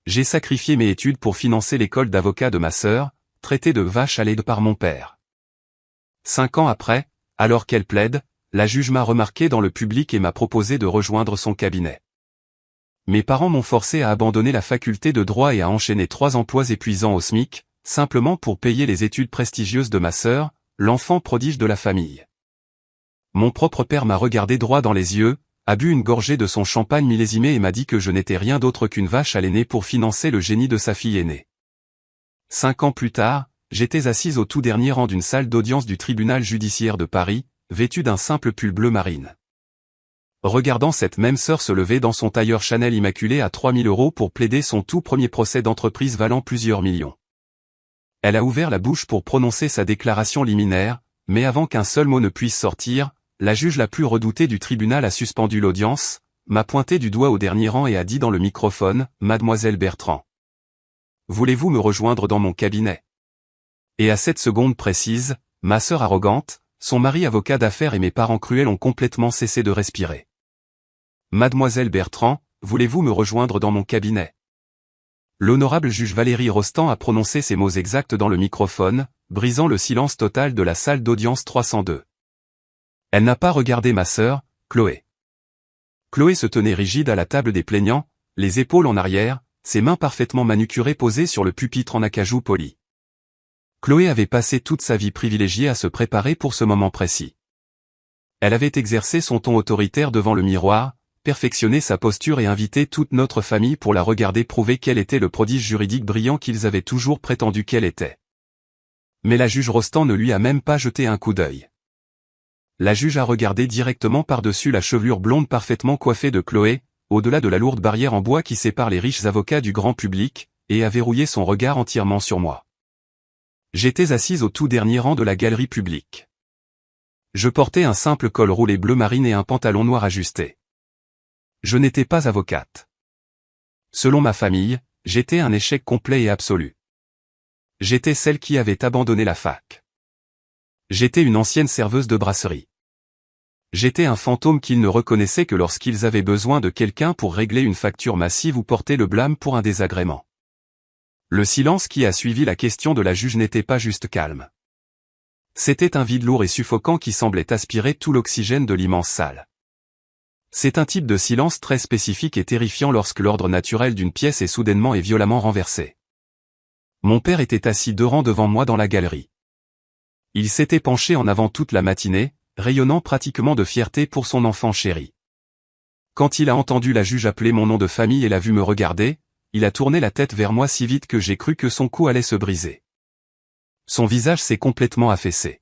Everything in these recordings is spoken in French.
J'ai sacrifié mes études pour financer l'école d'avocat de ma sœur, traitée de vache à lait par mon père. 5 ans après, alors qu'elle plaide, la juge m'a remarqué dans le public et m'a proposé de rejoindre son cabinet. Mes parents m'ont forcé à abandonner la faculté de droit et à enchaîner 3 emplois épuisants au SMIC, simplement pour payer les études prestigieuses de ma sœur, l'enfant prodige de la famille. Mon propre père m'a regardé droit dans les yeux, a bu une gorgée de son champagne millésimé et m'a dit que je n'étais rien d'autre qu'une vache à lait pour financer le génie de sa fille aînée. 5 ans plus tard, j'étais assise au tout dernier rang d'une salle d'audience du tribunal judiciaire de Paris, vêtue d'un simple pull bleu marine. Regardant cette même sœur se lever dans son tailleur Chanel immaculé à 3 000 € pour plaider son tout premier procès d'entreprise valant plusieurs millions. Elle a ouvert la bouche pour prononcer sa déclaration liminaire, mais avant qu'un seul mot ne puisse sortir, la juge la plus redoutée du tribunal a suspendu l'audience, m'a pointé du doigt au dernier rang et a dit dans le microphone, « Mademoiselle Bertrand. Voulez-vous me rejoindre dans mon cabinet ?» Et à cette seconde précise, ma sœur arrogante, son mari avocat d'affaires et mes parents cruels ont complètement cessé de respirer. « Mademoiselle Bertrand, voulez-vous me rejoindre dans mon cabinet ?» L'honorable juge Valérie Rostand a prononcé ces mots exacts dans le microphone, brisant le silence total de la salle d'audience 302. Elle n'a pas regardé ma sœur, Chloé. Chloé se tenait rigide à la table des plaignants, les épaules en arrière, ses mains parfaitement manucurées posées sur le pupitre en acajou poli. Chloé avait passé toute sa vie privilégiée à se préparer pour ce moment précis. Elle avait exercé son ton autoritaire devant le miroir, perfectionné sa posture et invité toute notre famille pour la regarder prouver qu'elle était le prodige juridique brillant qu'ils avaient toujours prétendu qu'elle était. Mais la juge Rostand ne lui a même pas jeté un coup d'œil. La juge a regardé directement par-dessus la chevelure blonde parfaitement coiffée de Chloé, au-delà de la lourde barrière en bois qui sépare les riches avocats du grand public, et a verrouillé son regard entièrement sur moi. J'étais assise au tout dernier rang de la galerie publique. Je portais un simple col roulé bleu marine et un pantalon noir ajusté. Je n'étais pas avocate. Selon ma famille, j'étais un échec complet et absolu. J'étais celle qui avait abandonné la fac. J'étais une ancienne serveuse de brasserie. J'étais un fantôme qu'ils ne reconnaissaient que lorsqu'ils avaient besoin de quelqu'un pour régler une facture massive ou porter le blâme pour un désagrément. Le silence qui a suivi la question de la juge n'était pas juste calme. C'était un vide lourd et suffocant qui semblait aspirer tout l'oxygène de l'immense salle. C'est un type de silence très spécifique et terrifiant lorsque l'ordre naturel d'une pièce est soudainement et violemment renversé. Mon père était assis 2 rangs devant moi dans la galerie. Il s'était penché en avant toute la matinée, rayonnant pratiquement de fierté pour son enfant chéri. Quand il a entendu la juge appeler mon nom de famille et l'a vu me regarder, il a tourné la tête vers moi si vite que j'ai cru que son cou allait se briser. Son visage s'est complètement affaissé.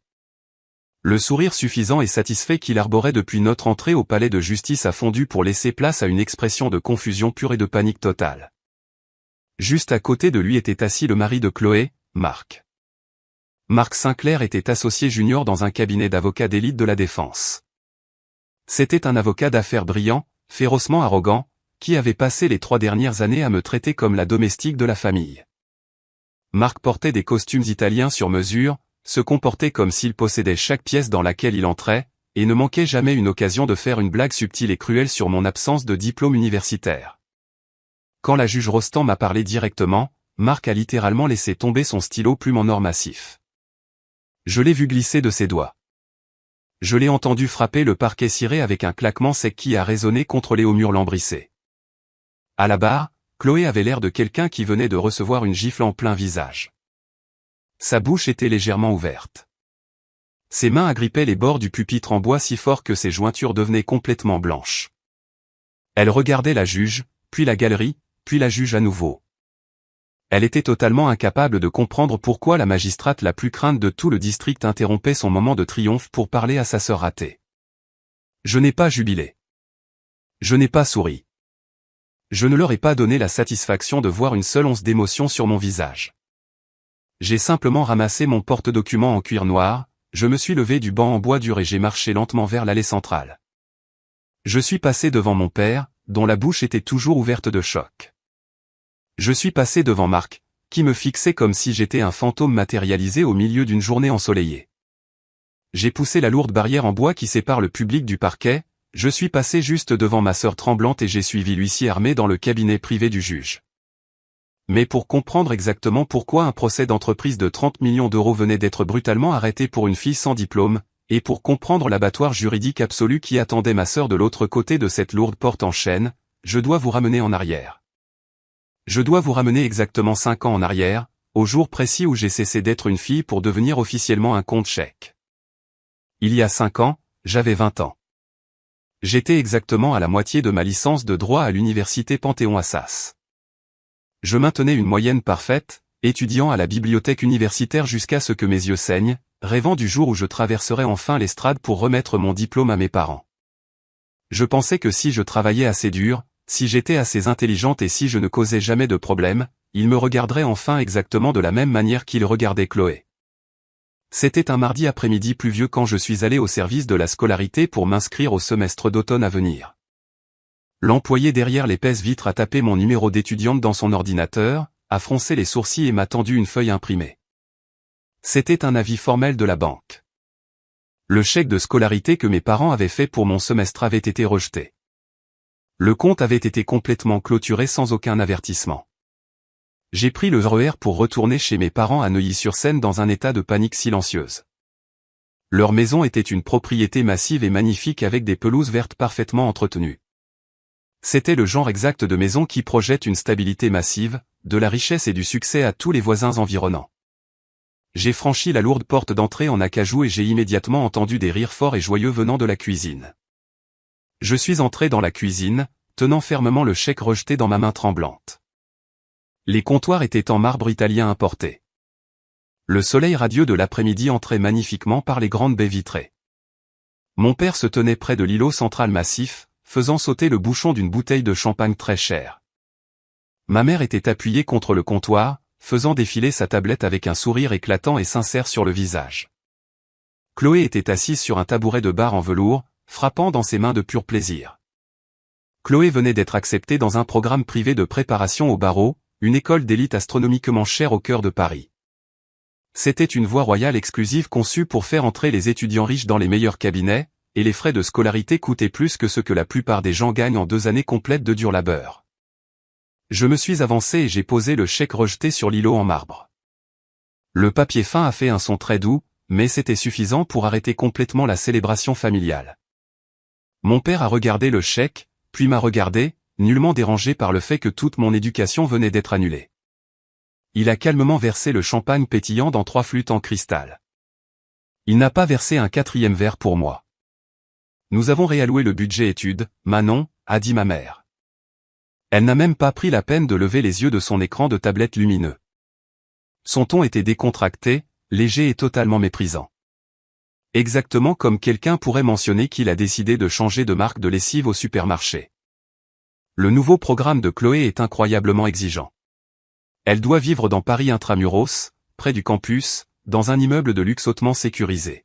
Le sourire suffisant et satisfait qu'il arborait depuis notre entrée au palais de justice a fondu pour laisser place à une expression de confusion pure et de panique totale. Juste à côté de lui était assis le mari de Chloé, Marc. Marc Sinclair était associé junior dans un cabinet d'avocats d'élite de la défense. C'était un avocat d'affaires brillant, férocement arrogant, qui avait passé les 3 dernières années à me traiter comme la domestique de la famille. Marc portait des costumes italiens sur mesure, se comportait comme s'il possédait chaque pièce dans laquelle il entrait, et ne manquait jamais une occasion de faire une blague subtile et cruelle sur mon absence de diplôme universitaire. Quand la juge Rostand m'a parlé directement, Marc a littéralement laissé tomber son stylo plume en or massif. Je l'ai vu glisser de ses doigts. Je l'ai entendu frapper le parquet ciré avec un claquement sec qui a résonné contre les hauts murs lambrissés. À la barre, Chloé avait l'air de quelqu'un qui venait de recevoir une gifle en plein visage. Sa bouche était légèrement ouverte. Ses mains agrippaient les bords du pupitre en bois si fort que ses jointures devenaient complètement blanches. Elle regardait la juge, puis la galerie, puis la juge à nouveau. Elle était totalement incapable de comprendre pourquoi la magistrate la plus crainte de tout le district interrompait son moment de triomphe pour parler à sa sœur ratée. Je n'ai pas jubilé. Je n'ai pas souri. Je ne leur ai pas donné la satisfaction de voir une seule once d'émotion sur mon visage. J'ai simplement ramassé mon porte-document en cuir noir, je me suis levé du banc en bois dur et j'ai marché lentement vers l'allée centrale. Je suis passé devant mon père, dont la bouche était toujours ouverte de choc. Je suis passé devant Marc, qui me fixait comme si j'étais un fantôme matérialisé au milieu d'une journée ensoleillée. J'ai poussé la lourde barrière en bois qui sépare le public du parquet, je suis passé juste devant ma sœur tremblante et j'ai suivi l'huissier armé dans le cabinet privé du juge. Mais pour comprendre exactement pourquoi un procès d'entreprise de 30 millions d'euros venait d'être brutalement arrêté pour une fille sans diplôme, et pour comprendre l'abattoir juridique absolu qui attendait ma sœur de l'autre côté de cette lourde porte en chêne, je dois vous ramener en arrière. Je dois vous ramener exactement 5 ans en arrière, au jour précis où j'ai cessé d'être une fille pour devenir officiellement un compte chèque. Il y a 5 ans, j'avais 20 ans. J'étais exactement à la moitié de ma licence de droit à l'université Panthéon-Assas. Je maintenais une moyenne parfaite, étudiant à la bibliothèque universitaire jusqu'à ce que mes yeux saignent, rêvant du jour où je traverserais enfin l'estrade pour remettre mon diplôme à mes parents. Je pensais que si je travaillais assez dur, si j'étais assez intelligente et si je ne causais jamais de problème, ils me regarderaient enfin exactement de la même manière qu'ils regardaient Chloé. C'était un mardi après-midi pluvieux quand je suis allé au service de la scolarité pour m'inscrire au semestre d'automne à venir. L'employé derrière l'épaisse vitre a tapé mon numéro d'étudiante dans son ordinateur, a froncé les sourcils et m'a tendu une feuille imprimée. C'était un avis formel de la banque. Le chèque de scolarité que mes parents avaient fait pour mon semestre avait été rejeté. Le compte avait été complètement clôturé sans aucun avertissement. J'ai pris le RER pour retourner chez mes parents à Neuilly-sur-Seine dans un état de panique silencieuse. Leur maison était une propriété massive et magnifique avec des pelouses vertes parfaitement entretenues. C'était le genre exact de maison qui projette une stabilité massive, de la richesse et du succès à tous les voisins environnants. J'ai franchi la lourde porte d'entrée en acajou et j'ai immédiatement entendu des rires forts et joyeux venant de la cuisine. Je suis entré dans la cuisine, tenant fermement le chèque rejeté dans ma main tremblante. Les comptoirs étaient en marbre italien importé. Le soleil radieux de l'après-midi entrait magnifiquement par les grandes baies vitrées. Mon père se tenait près de l'îlot central massif, faisant sauter le bouchon d'une bouteille de champagne très chère. Ma mère était appuyée contre le comptoir, faisant défiler sa tablette avec un sourire éclatant et sincère sur le visage. Chloé était assise sur un tabouret de bar en velours, frappant dans ses mains de pur plaisir. Chloé venait d'être acceptée dans un programme privé de préparation au barreau, une école d'élite astronomiquement chère au cœur de Paris. C'était une voie royale exclusive conçue pour faire entrer les étudiants riches dans les meilleurs cabinets, et les frais de scolarité coûtaient plus que ce que la plupart des gens gagnent en 2 années complètes de dur labeur. Je me suis avancé et j'ai posé le chèque rejeté sur l'îlot en marbre. Le papier fin a fait un son très doux, mais c'était suffisant pour arrêter complètement la célébration familiale. Mon père a regardé le chèque, puis m'a regardé, nullement dérangé par le fait que toute mon éducation venait d'être annulée. Il a calmement versé le champagne pétillant dans 3 flûtes en cristal. Il n'a pas versé un 4e verre pour moi. Nous avons réalloué le budget études, Manon, a dit ma mère. Elle n'a même pas pris la peine de lever les yeux de son écran de tablette lumineux. Son ton était décontracté, léger et totalement méprisant. Exactement comme quelqu'un pourrait mentionner qu'il a décidé de changer de marque de lessive au supermarché. Le nouveau programme de Chloé est incroyablement exigeant. Elle doit vivre dans Paris intramuros, près du campus, dans un immeuble de luxe hautement sécurisé.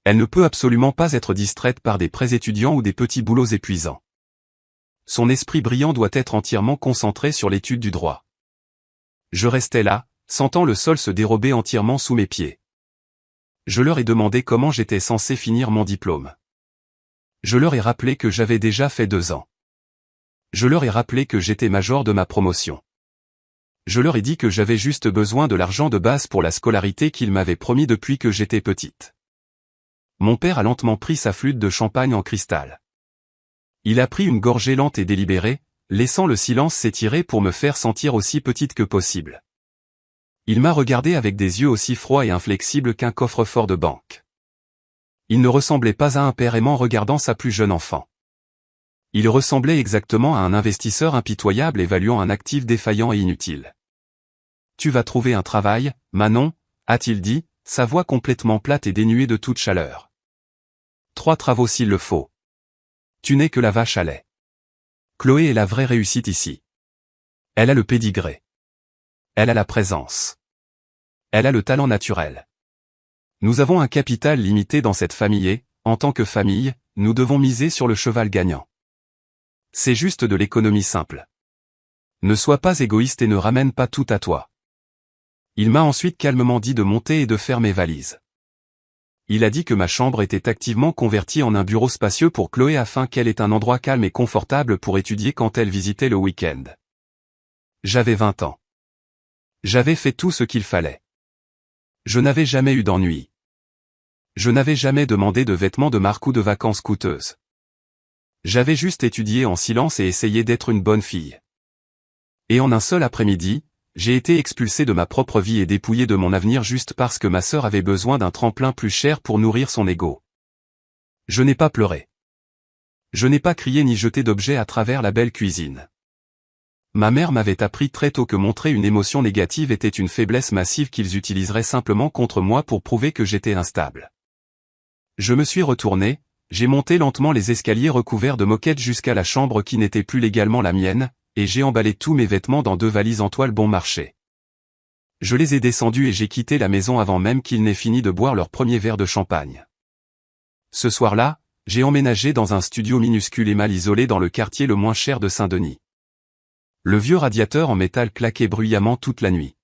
Elle ne peut absolument pas être distraite par des prêts étudiants ou des petits boulots épuisants. Son esprit brillant doit être entièrement concentré sur l'étude du droit. Je restais là, sentant le sol se dérober entièrement sous mes pieds. Je leur ai demandé comment j'étais censé finir mon diplôme. Je leur ai rappelé que j'avais déjà fait 2 ans. Je leur ai rappelé que j'étais major de ma promotion. Je leur ai dit que j'avais juste besoin de l'argent de base pour la scolarité qu'ils m'avaient promis depuis que j'étais petite. Mon père a lentement pris sa flûte de champagne en cristal. Il a pris une gorgée lente et délibérée, laissant le silence s'étirer pour me faire sentir aussi petite que possible. Il m'a regardé avec des yeux aussi froids et inflexibles qu'un coffre-fort de banque. Il ne ressemblait pas à un père aimant regardant sa plus jeune enfant. Il ressemblait exactement à un investisseur impitoyable évaluant un actif défaillant et inutile. « Tu vas trouver un travail, Manon ?» a-t-il dit, sa voix complètement plate et dénuée de toute chaleur. « 3 travaux s'il le faut. Tu n'es que la vache à lait. Chloé est la vraie réussite ici. Elle a le pédigré. Elle a la présence. Elle a le talent naturel. Nous avons un capital limité dans cette famille et, en tant que famille, nous devons miser sur le cheval gagnant. C'est juste de l'économie simple. Ne sois pas égoïste et ne ramène pas tout à toi. » Il m'a ensuite calmement dit de monter et de faire mes valises. Il a dit que ma chambre était activement convertie en un bureau spacieux pour Chloé afin qu'elle ait un endroit calme et confortable pour étudier quand elle visitait le week-end. J'avais 20 ans. J'avais fait tout ce qu'il fallait. Je n'avais jamais eu d'ennui. Je n'avais jamais demandé de vêtements de marque ou de vacances coûteuses. J'avais juste étudié en silence et essayé d'être une bonne fille. Et en un seul après-midi, j'ai été expulsé de ma propre vie et dépouillé de mon avenir juste parce que ma sœur avait besoin d'un tremplin plus cher pour nourrir son ego. Je n'ai pas pleuré. Je n'ai pas crié ni jeté d'objets à travers la belle cuisine. Ma mère m'avait appris très tôt que montrer une émotion négative était une faiblesse massive qu'ils utiliseraient simplement contre moi pour prouver que j'étais instable. Je me suis retourné, j'ai monté lentement les escaliers recouverts de moquettes jusqu'à la chambre qui n'était plus légalement la mienne, et j'ai emballé tous mes vêtements dans 2 valises en toile bon marché. Je les ai descendus et j'ai quitté la maison avant même qu'ils n'aient fini de boire leur premier verre de champagne. Ce soir-là, j'ai emménagé dans un studio minuscule et mal isolé dans le quartier le moins cher de Saint-Denis. Le vieux radiateur en métal claquait bruyamment toute la nuit.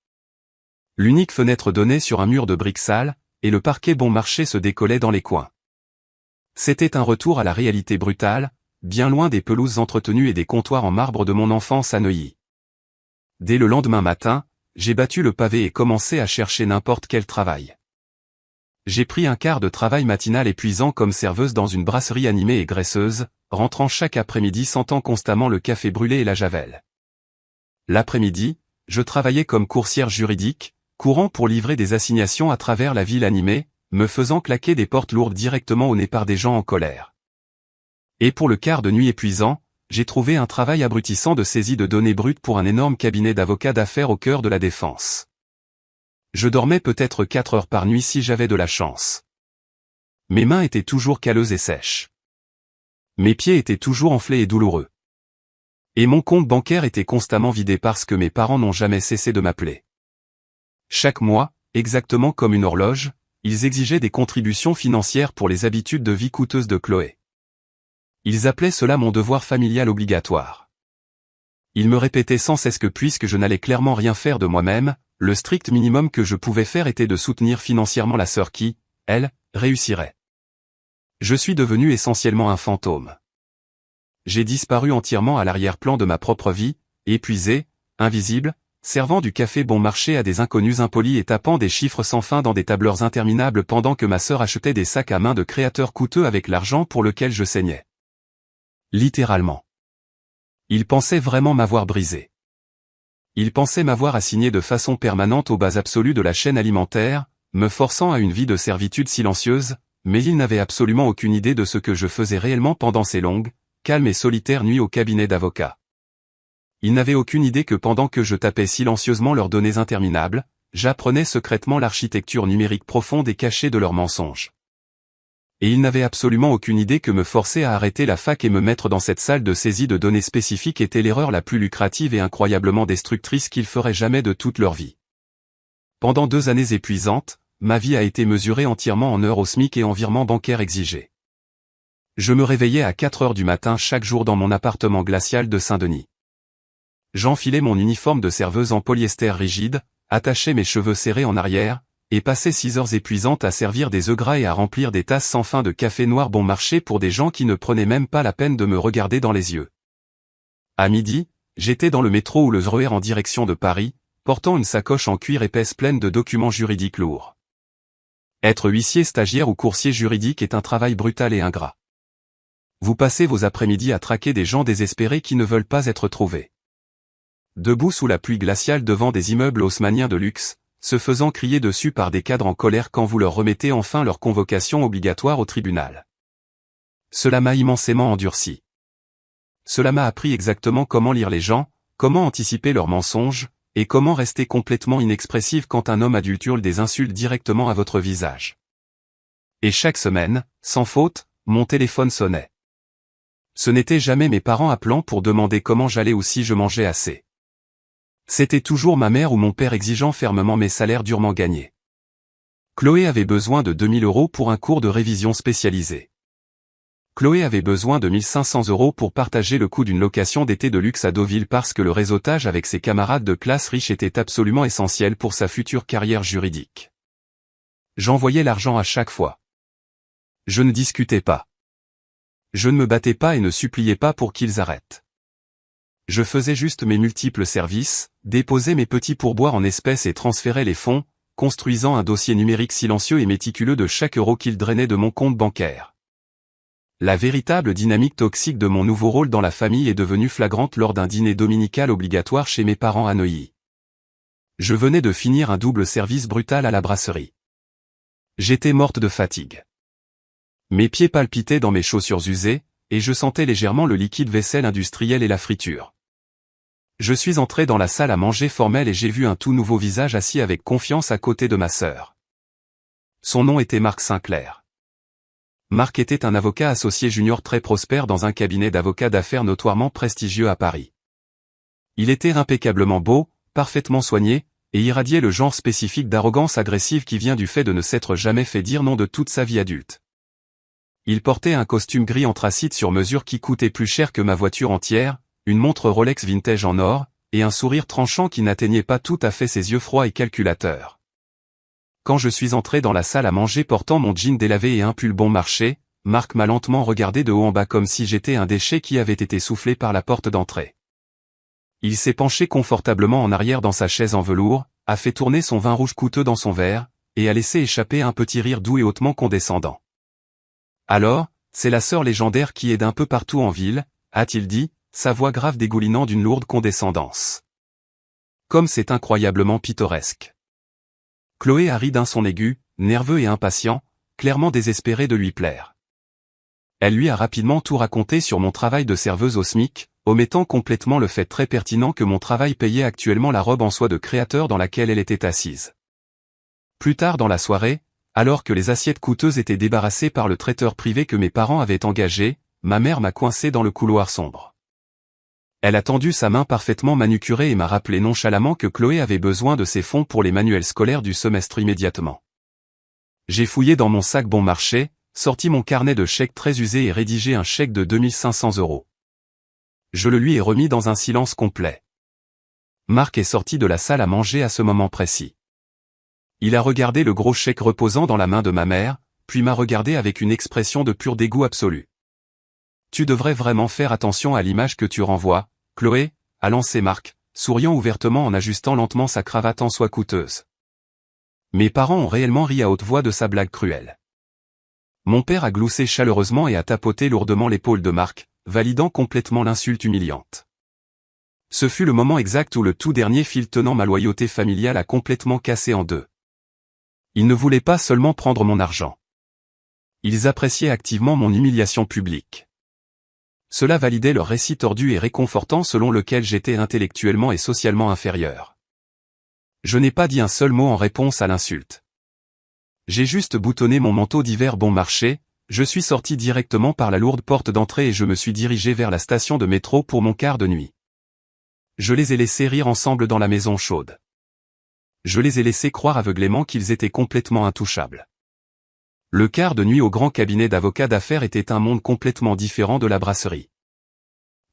L'unique fenêtre donnait sur un mur de briques sales, et le parquet bon marché se décollait dans les coins. C'était un retour à la réalité brutale, bien loin des pelouses entretenues et des comptoirs en marbre de mon enfance à Neuilly. Dès le lendemain matin, j'ai battu le pavé et commencé à chercher n'importe quel travail. J'ai pris un quart de travail matinal épuisant comme serveuse dans une brasserie animée et graisseuse, rentrant chaque après-midi sentant constamment le café brûlé et la javel. L'après-midi, je travaillais comme coursière juridique, courant pour livrer des assignations à travers la ville animée, me faisant claquer des portes lourdes directement au nez par des gens en colère. Et pour le quart de nuit épuisant, j'ai trouvé un travail abrutissant de saisie de données brutes pour un énorme cabinet d'avocats d'affaires au cœur de la défense. Je dormais peut-être 4 heures par nuit si j'avais de la chance. Mes mains étaient toujours calleuses et sèches. Mes pieds étaient toujours enflés et douloureux. Et mon compte bancaire était constamment vidé parce que mes parents n'ont jamais cessé de m'appeler. Chaque mois, exactement comme une horloge, ils exigeaient des contributions financières pour les habitudes de vie coûteuses de Chloé. Ils appelaient cela mon devoir familial obligatoire. Ils me répétaient sans cesse que puisque je n'allais clairement rien faire de moi-même, le strict minimum que je pouvais faire était de soutenir financièrement la sœur qui, elle, réussirait. Je suis devenu essentiellement un fantôme. J'ai disparu entièrement à l'arrière-plan de ma propre vie, épuisé, invisible, servant du café bon marché à des inconnus impolis et tapant des chiffres sans fin dans des tableurs interminables pendant que ma sœur achetait des sacs à main de créateurs coûteux avec l'argent pour lequel je saignais. Littéralement. Ils pensaient vraiment m'avoir brisé. Ils pensaient m'avoir assigné de façon permanente aux bases absolues de la chaîne alimentaire, me forçant à une vie de servitude silencieuse, mais ils n'avaient absolument aucune idée de ce que je faisais réellement pendant ces longues, calmes et solitaires nuits au cabinet d'avocats. Ils n'avaient aucune idée que pendant que je tapais silencieusement leurs données interminables, j'apprenais secrètement l'architecture numérique profonde et cachée de leurs mensonges. Et ils n'avaient absolument aucune idée que me forcer à arrêter la fac et me mettre dans cette salle de saisie de données spécifiques était l'erreur la plus lucrative et incroyablement destructrice qu'ils feraient jamais de toute leur vie. Pendant 2 années épuisantes, ma vie a été mesurée entièrement en heures au SMIC et en virements bancaires exigés. Je me réveillais à 4 heures du matin chaque jour dans mon appartement glacial de Saint-Denis. J'enfilais mon uniforme de serveuse en polyester rigide, attachais mes cheveux serrés en arrière, et passais 6 heures épuisantes à servir des œufs gras et à remplir des tasses sans fin de café noir bon marché pour des gens qui ne prenaient même pas la peine de me regarder dans les yeux. À midi, j'étais dans le métro ou le RER en direction de Paris, portant une sacoche en cuir épaisse pleine de documents juridiques lourds. Être huissier stagiaire ou coursier juridique est un travail brutal et ingrat. Vous passez vos après-midi à traquer des gens désespérés qui ne veulent pas être trouvés. Debout sous la pluie glaciale devant des immeubles haussmanniens de luxe, se faisant crier dessus par des cadres en colère quand vous leur remettez enfin leur convocation obligatoire au tribunal. Cela m'a immensément endurci. Cela m'a appris exactement comment lire les gens, comment anticiper leurs mensonges, et comment rester complètement inexpressif quand un homme adulte hurle des insultes directement à votre visage. Et chaque semaine, sans faute, mon téléphone sonnait. Ce n'était jamais mes parents appelant pour demander comment j'allais ou si je mangeais assez. C'était toujours ma mère ou mon père exigeant fermement mes salaires durement gagnés. Chloé avait besoin de 2000 € pour un cours de révision spécialisé. Chloé avait besoin de 1500 € pour partager le coût d'une location d'été de luxe à Deauville parce que le réseautage avec ses camarades de classe riches était absolument essentiel pour sa future carrière juridique. J'envoyais l'argent à chaque fois. Je ne discutais pas. Je ne me battais pas et ne suppliais pas pour qu'ils arrêtent. Je faisais juste mes multiples services, déposais mes petits pourboires en espèces et transférais les fonds, construisant un dossier numérique silencieux et méticuleux de chaque euro qu'il drainait de mon compte bancaire. La véritable dynamique toxique de mon nouveau rôle dans la famille est devenue flagrante lors d'un dîner dominical obligatoire chez mes parents à Neuilly. Je venais de finir un double service brutal à la brasserie. J'étais morte de fatigue. Mes pieds palpitaient dans mes chaussures usées, et je sentais légèrement le liquide vaisselle industriel et la friture. Je suis entré dans la salle à manger formelle et j'ai vu un tout nouveau visage assis avec confiance à côté de ma sœur. Son nom était Marc Sinclair. Marc était un avocat associé junior très prospère dans un cabinet d'avocats d'affaires notoirement prestigieux à Paris. Il était impeccablement beau, parfaitement soigné, et irradiait le genre spécifique d'arrogance agressive qui vient du fait de ne s'être jamais fait dire non de toute sa vie adulte. Il portait un costume gris anthracite sur mesure qui coûtait plus cher que ma voiture entière, une montre Rolex vintage en or, et un sourire tranchant qui n'atteignait pas tout à fait ses yeux froids et calculateurs. Quand je suis entré dans la salle à manger portant mon jean délavé et un pull bon marché, Marc m'a lentement regardé de haut en bas comme si j'étais un déchet qui avait été soufflé par la porte d'entrée. Il s'est penché confortablement en arrière dans sa chaise en velours, a fait tourner son vin rouge coûteux dans son verre, et a laissé échapper un petit rire doux et hautement condescendant. Alors, c'est la sœur légendaire qui est d'un peu partout en ville, a-t-il dit, sa voix grave dégoulinant d'une lourde condescendance. Comme c'est incroyablement pittoresque. Chloé a ri d'un son aigu, nerveux et impatient, clairement désespéré de lui plaire. Elle lui a rapidement tout raconté sur mon travail de serveuse au SMIC, omettant complètement le fait très pertinent que mon travail payait actuellement la robe en soie de créateur dans laquelle elle était assise. Plus tard dans la soirée, alors que les assiettes coûteuses étaient débarrassées par le traiteur privé que mes parents avaient engagé, ma mère m'a coincé dans le couloir sombre. Elle a tendu sa main parfaitement manucurée et m'a rappelé nonchalamment que Chloé avait besoin de ses fonds pour les manuels scolaires du semestre immédiatement. J'ai fouillé dans mon sac bon marché, sorti mon carnet de chèques très usé et rédigé un chèque de 2500 €. Je le lui ai remis dans un silence complet. Marc est sorti de la salle à manger à ce moment précis. Il a regardé le gros chèque reposant dans la main de ma mère, puis m'a regardé avec une expression de pur dégoût absolu. « Tu devrais vraiment faire attention à l'image que tu renvoies, Chloé », a lancé Marc, souriant ouvertement en ajustant lentement sa cravate en soie coûteuse. Mes parents ont réellement ri à haute voix de sa blague cruelle. Mon père a gloussé chaleureusement et a tapoté lourdement l'épaule de Marc, validant complètement l'insulte humiliante. Ce fut le moment exact où le tout dernier fil tenant ma loyauté familiale a complètement cassé en deux. Ils ne voulaient pas seulement prendre mon argent. Ils appréciaient activement mon humiliation publique. Cela validait leur récit tordu et réconfortant selon lequel j'étais intellectuellement et socialement inférieur. Je n'ai pas dit un seul mot en réponse à l'insulte. J'ai juste boutonné mon manteau d'hiver bon marché, je suis sorti directement par la lourde porte d'entrée et je me suis dirigé vers la station de métro pour mon quart de nuit. Je les ai laissés rire ensemble dans la maison chaude. Je les ai laissés croire aveuglément qu'ils étaient complètement intouchables. Le quart de nuit au grand cabinet d'avocats d'affaires était un monde complètement différent de la brasserie.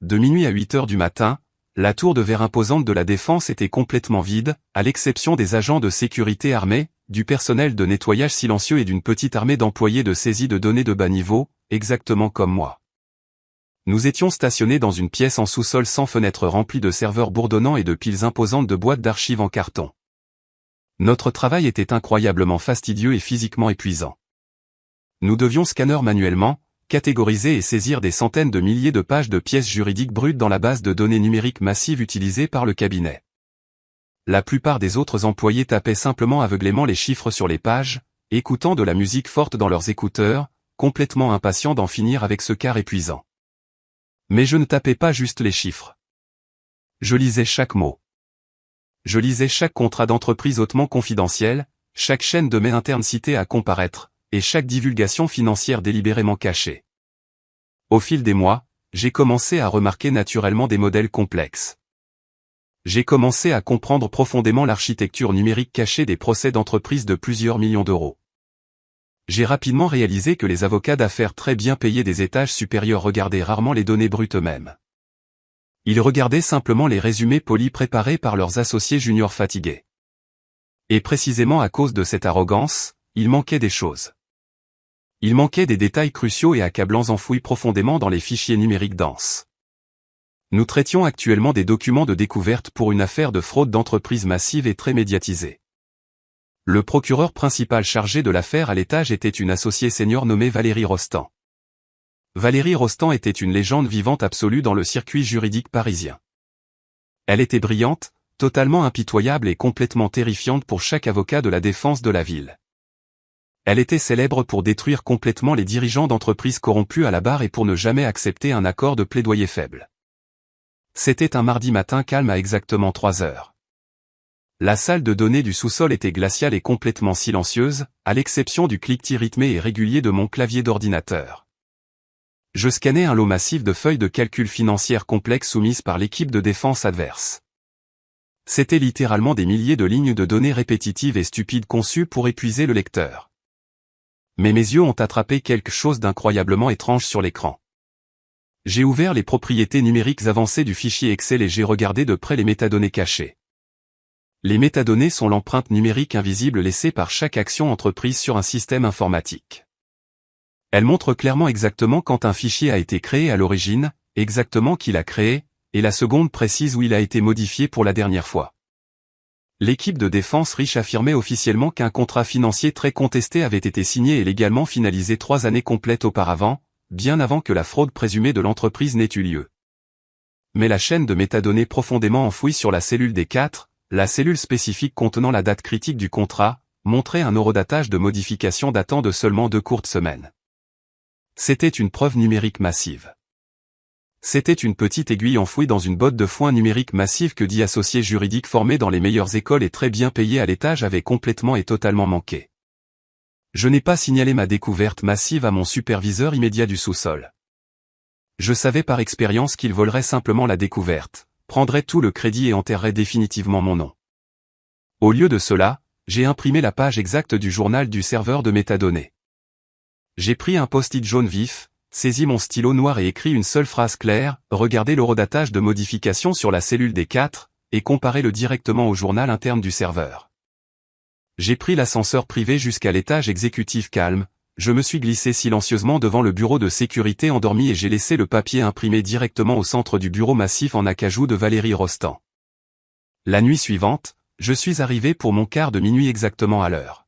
De minuit à 8 heures du matin, la tour de verre imposante de la Défense était complètement vide, à l'exception des agents de sécurité armés, du personnel de nettoyage silencieux et d'une petite armée d'employés de saisie de données de bas niveau, exactement comme moi. Nous étions stationnés dans une pièce en sous-sol sans fenêtre remplie de serveurs bourdonnants et de piles imposantes de boîtes d'archives en carton. Notre travail était incroyablement fastidieux et physiquement épuisant. Nous devions scanner manuellement, catégoriser et saisir des centaines de milliers de pages de pièces juridiques brutes dans la base de données numériques massive utilisée par le cabinet. La plupart des autres employés tapaient simplement aveuglément les chiffres sur les pages, écoutant de la musique forte dans leurs écouteurs, complètement impatients d'en finir avec ce quart épuisant. Mais je ne tapais pas juste les chiffres. Je lisais chaque mot. Je lisais chaque contrat d'entreprise hautement confidentiel, chaque chaîne de mails interne citée à comparaître, et chaque divulgation financière délibérément cachée. Au fil des mois, j'ai commencé à remarquer naturellement des modèles complexes. J'ai commencé à comprendre profondément l'architecture numérique cachée des procès d'entreprise de plusieurs millions d'euros. J'ai rapidement réalisé que les avocats d'affaires très bien payés des étages supérieurs regardaient rarement les données brutes eux-mêmes. Ils regardaient simplement les résumés polis préparés par leurs associés juniors fatigués. Et précisément à cause de cette arrogance, il manquait des choses. Il manquait des détails cruciaux et accablants enfouis profondément dans les fichiers numériques denses. Nous traitions actuellement des documents de découverte pour une affaire de fraude d'entreprise massive et très médiatisée. Le procureur principal chargé de l'affaire à l'étage était une associée senior nommée Valérie Rostand. Valérie Rostand était une légende vivante absolue dans le circuit juridique parisien. Elle était brillante, totalement impitoyable et complètement terrifiante pour chaque avocat de la défense de la ville. Elle était célèbre pour détruire complètement les dirigeants d'entreprises corrompus à la barre et pour ne jamais accepter un accord de plaidoyer faible. C'était un mardi matin calme à exactement 3 heures. La salle de données du sous-sol était glaciale et complètement silencieuse, à l'exception du cliquetis rythmé et régulier de mon clavier d'ordinateur. Je scannais un lot massif de feuilles de calcul financières complexes soumises par l'équipe de défense adverse. C'était littéralement des milliers de lignes de données répétitives et stupides conçues pour épuiser le lecteur. Mais mes yeux ont attrapé quelque chose d'incroyablement étrange sur l'écran. J'ai ouvert les propriétés numériques avancées du fichier Excel et j'ai regardé de près les métadonnées cachées. Les métadonnées sont l'empreinte numérique invisible laissée par chaque action entreprise sur un système informatique. Elles montrent clairement exactement quand un fichier a été créé à l'origine, exactement qui l'a créé, et la seconde précise où il a été modifié pour la dernière fois. L'équipe de défense riche affirmait officiellement qu'un contrat financier très contesté avait été signé et légalement finalisé 3 années complètes auparavant, bien avant que la fraude présumée de l'entreprise n'ait eu lieu. Mais la chaîne de métadonnées profondément enfouie sur la cellule D4, la cellule spécifique contenant la date critique du contrat, montrait un horodatage de modification datant de seulement 2 courtes semaines. C'était une preuve numérique massive. C'était une petite aiguille enfouie dans une botte de foin numérique massive que 10 associés juridiques formés dans les meilleures écoles et très bien payés à l'étage avaient complètement et totalement manqué. Je n'ai pas signalé ma découverte massive à mon superviseur immédiat du sous-sol. Je savais par expérience qu'il volerait simplement la découverte, prendrait tout le crédit et enterrerait définitivement mon nom. Au lieu de cela, j'ai imprimé la page exacte du journal du serveur de métadonnées. J'ai pris un post-it jaune vif, saisi mon stylo noir et écrit une seule phrase claire, regardez l'horodatage de modification sur la cellule D4, et comparez-le directement au journal interne du serveur. J'ai pris l'ascenseur privé jusqu'à l'étage exécutif calme, je me suis glissé silencieusement devant le bureau de sécurité endormi et j'ai laissé le papier imprimé directement au centre du bureau massif en acajou de Valérie Rostand. La nuit suivante, je suis arrivé pour mon quart de minuit exactement à l'heure.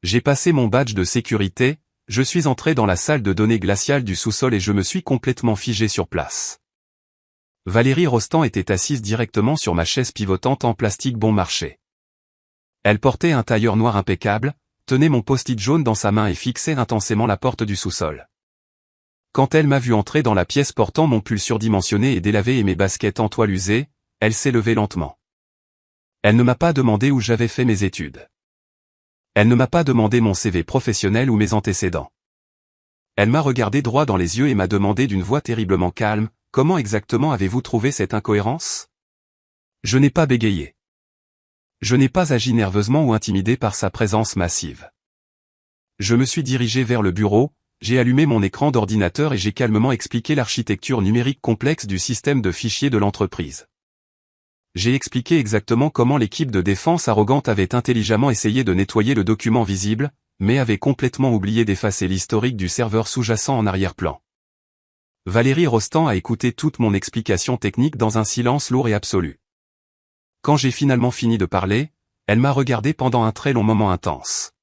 J'ai passé mon badge de sécurité, je suis entré dans la salle de données glaciale du sous-sol et je me suis complètement figé sur place. Valérie Rostand était assise directement sur ma chaise pivotante en plastique bon marché. Elle portait un tailleur noir impeccable, tenait mon post-it jaune dans sa main et fixait intensément la porte du sous-sol. Quand elle m'a vu entrer dans la pièce portant mon pull surdimensionné et délavé et mes baskets en toile usée, elle s'est levée lentement. Elle ne m'a pas demandé où j'avais fait mes études. Elle ne m'a pas demandé mon CV professionnel ou mes antécédents. Elle m'a regardé droit dans les yeux et m'a demandé d'une voix terriblement calme, « Comment exactement avez-vous trouvé cette incohérence ?» Je n'ai pas bégayé. Je n'ai pas agi nerveusement ou intimidé par sa présence massive. Je me suis dirigé vers le bureau, j'ai allumé mon écran d'ordinateur et j'ai calmement expliqué l'architecture numérique complexe du système de fichiers de l'entreprise. J'ai expliqué exactement comment l'équipe de défense arrogante avait intelligemment essayé de nettoyer le document visible, mais avait complètement oublié d'effacer l'historique du serveur sous-jacent en arrière-plan. Valérie Rostand a écouté toute mon explication technique dans un silence lourd et absolu. Quand j'ai finalement fini de parler, elle m'a regardé pendant un très long moment intense.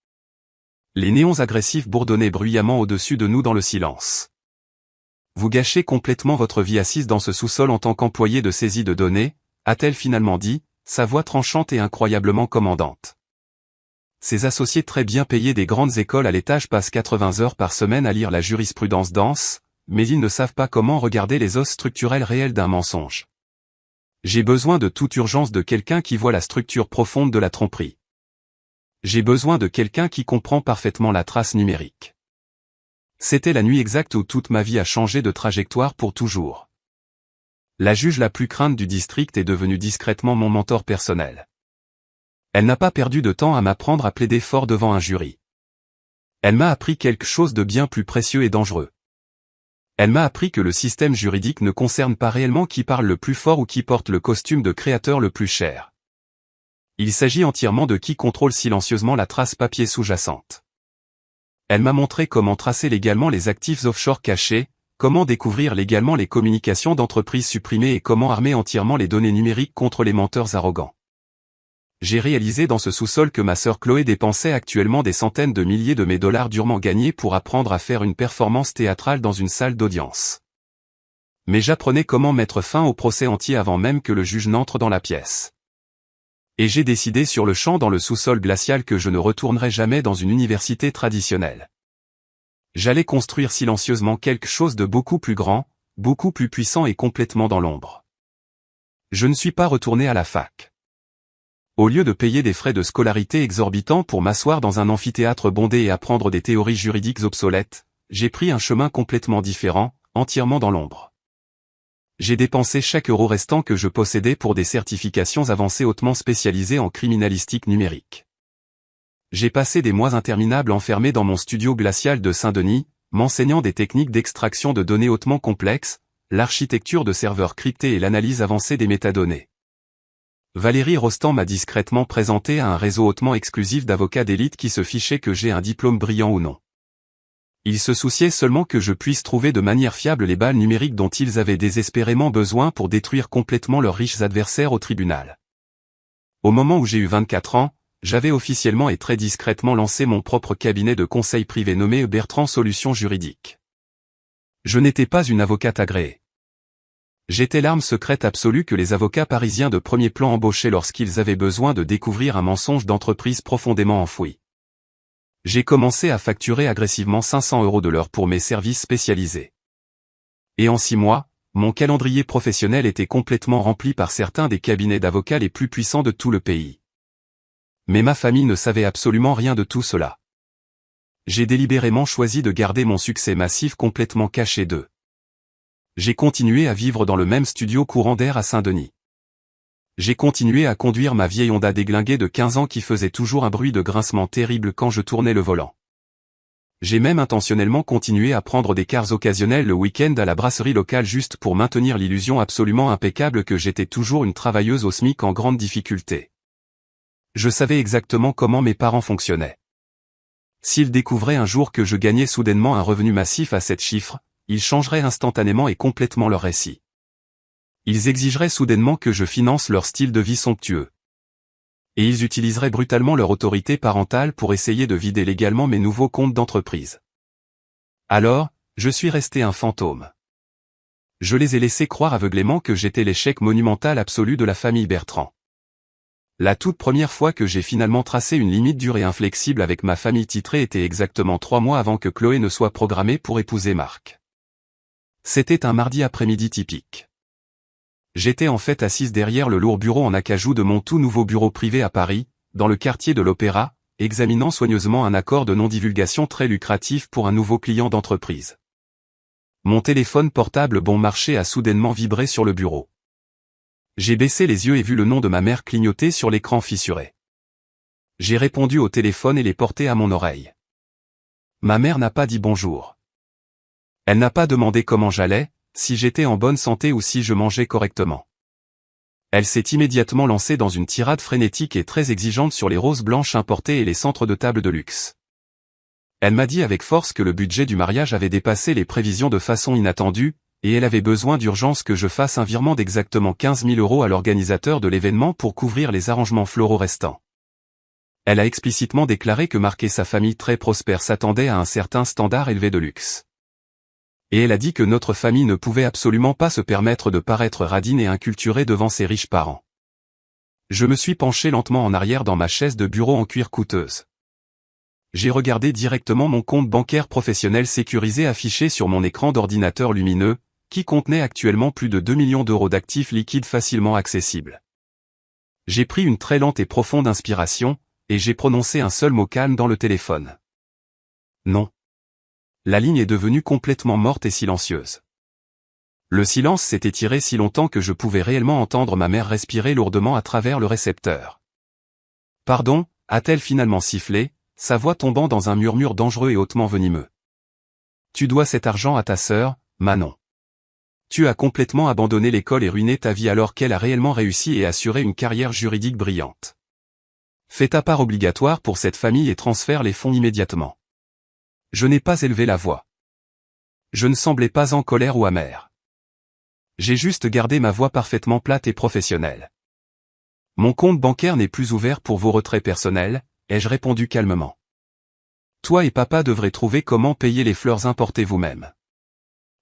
Les néons agressifs bourdonnaient bruyamment au-dessus de nous dans le silence. Vous gâchez complètement votre vie assise dans ce sous-sol en tant qu'employé de saisie de données, a-t-elle finalement dit, sa voix tranchante et incroyablement commandante. Ces associés très bien payés des grandes écoles à l'étage passent 80 heures par semaine à lire la jurisprudence dense, mais ils ne savent pas comment regarder les os structurels réels d'un mensonge. J'ai besoin de toute urgence de quelqu'un qui voit la structure profonde de la tromperie. J'ai besoin de quelqu'un qui comprend parfaitement la trace numérique. C'était la nuit exacte où toute ma vie a changé de trajectoire pour toujours. La juge la plus crainte du district est devenue discrètement mon mentor personnel. Elle n'a pas perdu de temps à m'apprendre à plaider fort devant un jury. Elle m'a appris quelque chose de bien plus précieux et dangereux. Elle m'a appris que le système juridique ne concerne pas réellement qui parle le plus fort ou qui porte le costume de créateur le plus cher. Il s'agit entièrement de qui contrôle silencieusement la trace papier sous-jacente. Elle m'a montré comment tracer légalement les actifs offshore cachés, comment découvrir légalement les communications d'entreprises supprimées et comment armer entièrement les données numériques contre les menteurs arrogants. J'ai réalisé dans ce sous-sol que ma sœur Chloé dépensait actuellement des centaines de milliers de mes dollars durement gagnés pour apprendre à faire une performance théâtrale dans une salle d'audience. Mais j'apprenais comment mettre fin au procès entier avant même que le juge n'entre dans la pièce. Et j'ai décidé sur le champ dans le sous-sol glacial que je ne retournerai jamais dans une université traditionnelle. J'allais construire silencieusement quelque chose de beaucoup plus grand, beaucoup plus puissant et complètement dans l'ombre. Je ne suis pas retourné à la fac. Au lieu de payer des frais de scolarité exorbitants pour m'asseoir dans un amphithéâtre bondé et apprendre des théories juridiques obsolètes, j'ai pris un chemin complètement différent, entièrement dans l'ombre. J'ai dépensé chaque euro restant que je possédais pour des certifications avancées hautement spécialisées en criminalistique numérique. J'ai passé des mois interminables enfermé dans mon studio glacial de Saint-Denis, m'enseignant des techniques d'extraction de données hautement complexes, l'architecture de serveurs cryptés et l'analyse avancée des métadonnées. Valérie Rostand m'a discrètement présenté à un réseau hautement exclusif d'avocats d'élite qui se fichaient que j'ai un diplôme brillant ou non. Ils se souciaient seulement que je puisse trouver de manière fiable les balles numériques dont ils avaient désespérément besoin pour détruire complètement leurs riches adversaires au tribunal. Au moment où j'ai eu 24 ans, j'avais officiellement et très discrètement lancé mon propre cabinet de conseil privé nommé Bertrand Solutions Juridiques. Je n'étais pas une avocate agréée. J'étais l'arme secrète absolue que les avocats parisiens de premier plan embauchaient lorsqu'ils avaient besoin de découvrir un mensonge d'entreprise profondément enfoui. J'ai commencé à facturer agressivement 500 € de l'heure pour mes services spécialisés. Et en 6 mois, mon calendrier professionnel était complètement rempli par certains des cabinets d'avocats les plus puissants de tout le pays. Mais ma famille ne savait absolument rien de tout cela. J'ai délibérément choisi de garder mon succès massif complètement caché d'eux. J'ai continué à vivre dans le même studio courant d'air à Saint-Denis. J'ai continué à conduire ma vieille Honda déglinguée de 15 ans qui faisait toujours un bruit de grincement terrible quand je tournais le volant. J'ai même intentionnellement continué à prendre des cars occasionnels le week-end à la brasserie locale juste pour maintenir l'illusion absolument impeccable que j'étais toujours une travailleuse au SMIC en grande difficulté. Je savais exactement comment mes parents fonctionnaient. S'ils découvraient un jour que je gagnais soudainement un revenu massif à 7 chiffres, ils changeraient instantanément et complètement leur récit. Ils exigeraient soudainement que je finance leur style de vie somptueux. Et ils utiliseraient brutalement leur autorité parentale pour essayer de vider légalement mes nouveaux comptes d'entreprise. Alors, je suis resté un fantôme. Je les ai laissés croire aveuglément que j'étais l'échec monumental absolu de la famille Bertrand. La toute première fois que j'ai finalement tracé une limite dure et inflexible avec ma famille titrée était exactement 3 mois avant que Chloé ne soit programmée pour épouser Marc. C'était un mardi après-midi typique. J'étais en fait assise derrière le lourd bureau en acajou de mon tout nouveau bureau privé à Paris, dans le quartier de l'Opéra, examinant soigneusement un accord de non-divulgation très lucratif pour un nouveau client d'entreprise. Mon téléphone portable bon marché a soudainement vibré sur le bureau. J'ai baissé les yeux et vu le nom de ma mère clignoter sur l'écran fissuré. J'ai répondu au téléphone et l'ai porté à mon oreille. Ma mère n'a pas dit bonjour. Elle n'a pas demandé comment j'allais, si j'étais en bonne santé ou si je mangeais correctement. Elle s'est immédiatement lancée dans une tirade frénétique et très exigeante sur les roses blanches importées et les centres de table de luxe. Elle m'a dit avec force que le budget du mariage avait dépassé les prévisions de façon inattendue, et elle avait besoin d'urgence que je fasse un virement d'exactement 15 000 € à l'organisateur de l'événement pour couvrir les arrangements floraux restants. Elle a explicitement déclaré que Marc et sa famille très prospère s'attendaient à un certain standard élevé de luxe. Et elle a dit que notre famille ne pouvait absolument pas se permettre de paraître radine et inculturée devant ses riches parents. Je me suis penché lentement en arrière dans ma chaise de bureau en cuir coûteuse. J'ai regardé directement mon compte bancaire professionnel sécurisé affiché sur mon écran d'ordinateur lumineux, qui contenait actuellement plus de 2 millions € d'actifs liquides facilement accessibles. J'ai pris une très lente et profonde inspiration, et j'ai prononcé un seul mot calme dans le téléphone. Non. La ligne est devenue complètement morte et silencieuse. Le silence s'est étiré si longtemps que je pouvais réellement entendre ma mère respirer lourdement à travers le récepteur. « Pardon » a-t-elle finalement sifflé, sa voix tombant dans un murmure dangereux et hautement venimeux. « Tu dois cet argent à ta sœur, Manon. Tu as complètement abandonné l'école et ruiné ta vie alors qu'elle a réellement réussi et assuré une carrière juridique brillante. Fais ta part obligatoire pour cette famille et transfère les fonds immédiatement. » Je n'ai pas élevé la voix. Je ne semblais pas en colère ou amer. J'ai juste gardé ma voix parfaitement plate et professionnelle. Mon compte bancaire n'est plus ouvert pour vos retraits personnels, ai-je répondu calmement. Toi et papa devrez trouver comment payer les fleurs importées vous-même.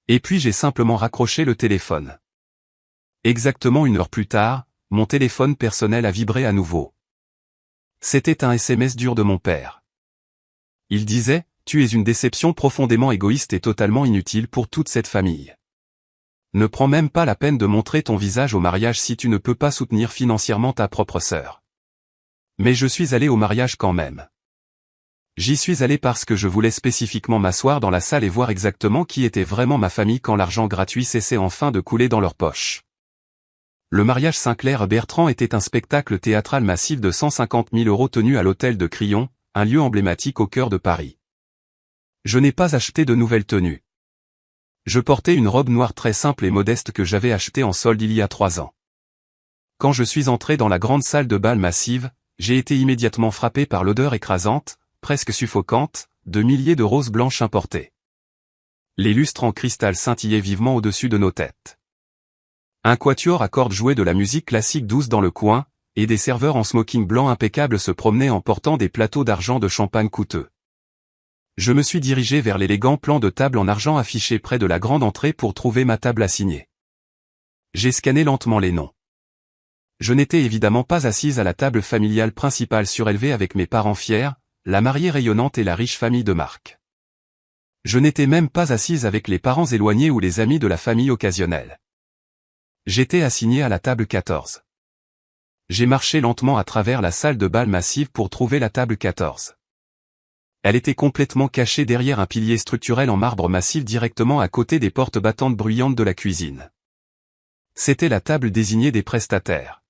Et puis j'ai simplement raccroché le téléphone. Exactement 1 heure plus tard, mon téléphone personnel a vibré à nouveau. C'était un SMS dur de mon père. Il disait, « Tu es une déception profondément égoïste et totalement inutile pour toute cette famille. Ne prends même pas la peine de montrer ton visage au mariage si tu ne peux pas soutenir financièrement ta propre sœur. » Mais je suis allé au mariage quand même. J'y suis allé parce que je voulais spécifiquement m'asseoir dans la salle et voir exactement qui était vraiment ma famille quand l'argent gratuit cessait enfin de couler dans leurs poches. Le mariage Sinclair-Bertrand était un spectacle théâtral massif de 150 000 € tenu à l'hôtel de Crillon, un lieu emblématique au cœur de Paris. Je n'ai pas acheté de nouvelles tenues. Je portais une robe noire très simple et modeste que j'avais achetée en solde il y a 3 ans. Quand je suis entré dans la grande salle de bal massive, j'ai été immédiatement frappé par l'odeur écrasante, presque suffocante, de milliers de roses blanches importées. Les lustres en cristal scintillaient vivement au-dessus de nos têtes. Un quatuor à cordes jouait de la musique classique douce dans le coin, et des serveurs en smoking blanc impeccable se promenaient en portant des plateaux d'argent de champagne coûteux. Je me suis dirigé vers l'élégant plan de table en argent affiché près de la grande entrée pour trouver ma table assignée. J'ai scanné lentement les noms. Je n'étais évidemment pas assise à la table familiale principale surélevée avec mes parents fiers, la mariée rayonnante et la riche famille de Marc. Je n'étais même pas assise avec les parents éloignés ou les amis de la famille occasionnelle. J'étais assigné à la table 14. J'ai marché lentement à travers la salle de bal massive pour trouver la table 14. Elle était complètement cachée derrière un pilier structurel en marbre massif directement à côté des portes battantes bruyantes de la cuisine. C'était la table désignée des prestataires.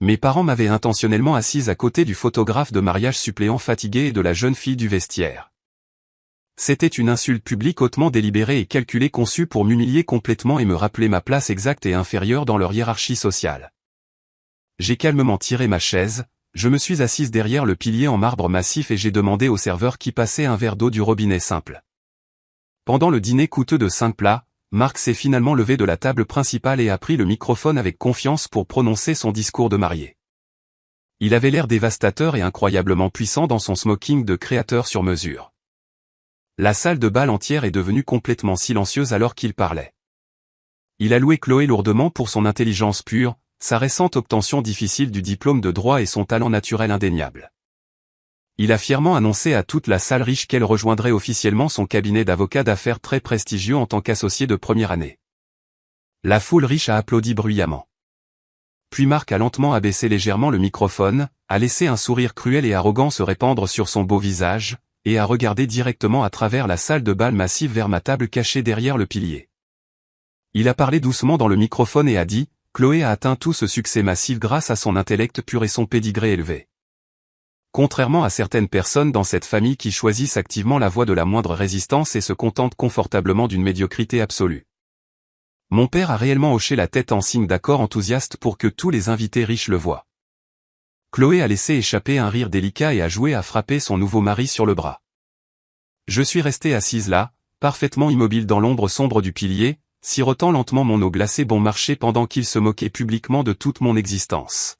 Mes parents m'avaient intentionnellement assise à côté du photographe de mariage suppléant fatigué et de la jeune fille du vestiaire. C'était une insulte publique hautement délibérée et calculée conçue pour m'humilier complètement et me rappeler ma place exacte et inférieure dans leur hiérarchie sociale. J'ai calmement tiré ma chaise, je me suis assise derrière le pilier en marbre massif et j'ai demandé au serveur qui passait un verre d'eau du robinet simple. Pendant le dîner coûteux de 5 plats, Marc s'est finalement levé de la table principale et a pris le microphone avec confiance pour prononcer son discours de mariée. Il avait l'air dévastateur et incroyablement puissant dans son smoking de créateur sur mesure. La salle de bal entière est devenue complètement silencieuse alors qu'il parlait. Il a loué Chloé lourdement pour son intelligence pure, sa récente obtention difficile du diplôme de droit et son talent naturel indéniable. Il a fièrement annoncé à toute la salle riche qu'elle rejoindrait officiellement son cabinet d'avocat d'affaires très prestigieux en tant qu'associé de première année. La foule riche a applaudi bruyamment. Puis Marc a lentement abaissé légèrement le microphone, a laissé un sourire cruel et arrogant se répandre sur son beau visage, et a regardé directement à travers la salle de bal massive vers ma table cachée derrière le pilier. Il a parlé doucement dans le microphone et a dit, « Chloé a atteint tout ce succès massif grâce à son intellect pur et son pédigré élevé. Contrairement à certaines personnes dans cette famille qui choisissent activement la voie de la moindre résistance et se contentent confortablement d'une médiocrité absolue. » Mon père a réellement hoché la tête en signe d'accord enthousiaste pour que tous les invités riches le voient. Chloé a laissé échapper un rire délicat et a joué à frapper son nouveau mari sur le bras. Je suis restée assise là, parfaitement immobile dans l'ombre sombre du pilier, sirotant lentement mon eau glacée bon marché pendant qu'il se moquait publiquement de toute mon existence.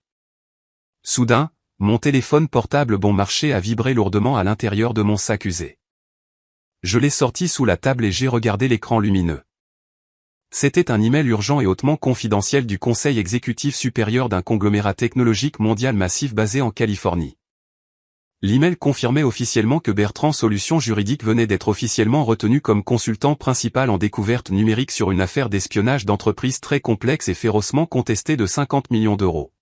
Soudain, mon téléphone portable bon marché a vibré lourdement à l'intérieur de mon sac usé. Je l'ai sorti sous la table et j'ai regardé l'écran lumineux. C'était un email urgent et hautement confidentiel du Conseil exécutif supérieur d'un conglomérat technologique mondial massif basé en Californie. L'email confirmait officiellement que Bertrand Solutions Juridiques venait d'être officiellement retenu comme consultant principal en découverte numérique sur une affaire d'espionnage d'entreprise très complexe et férocement contestée de 50 millions d'euros.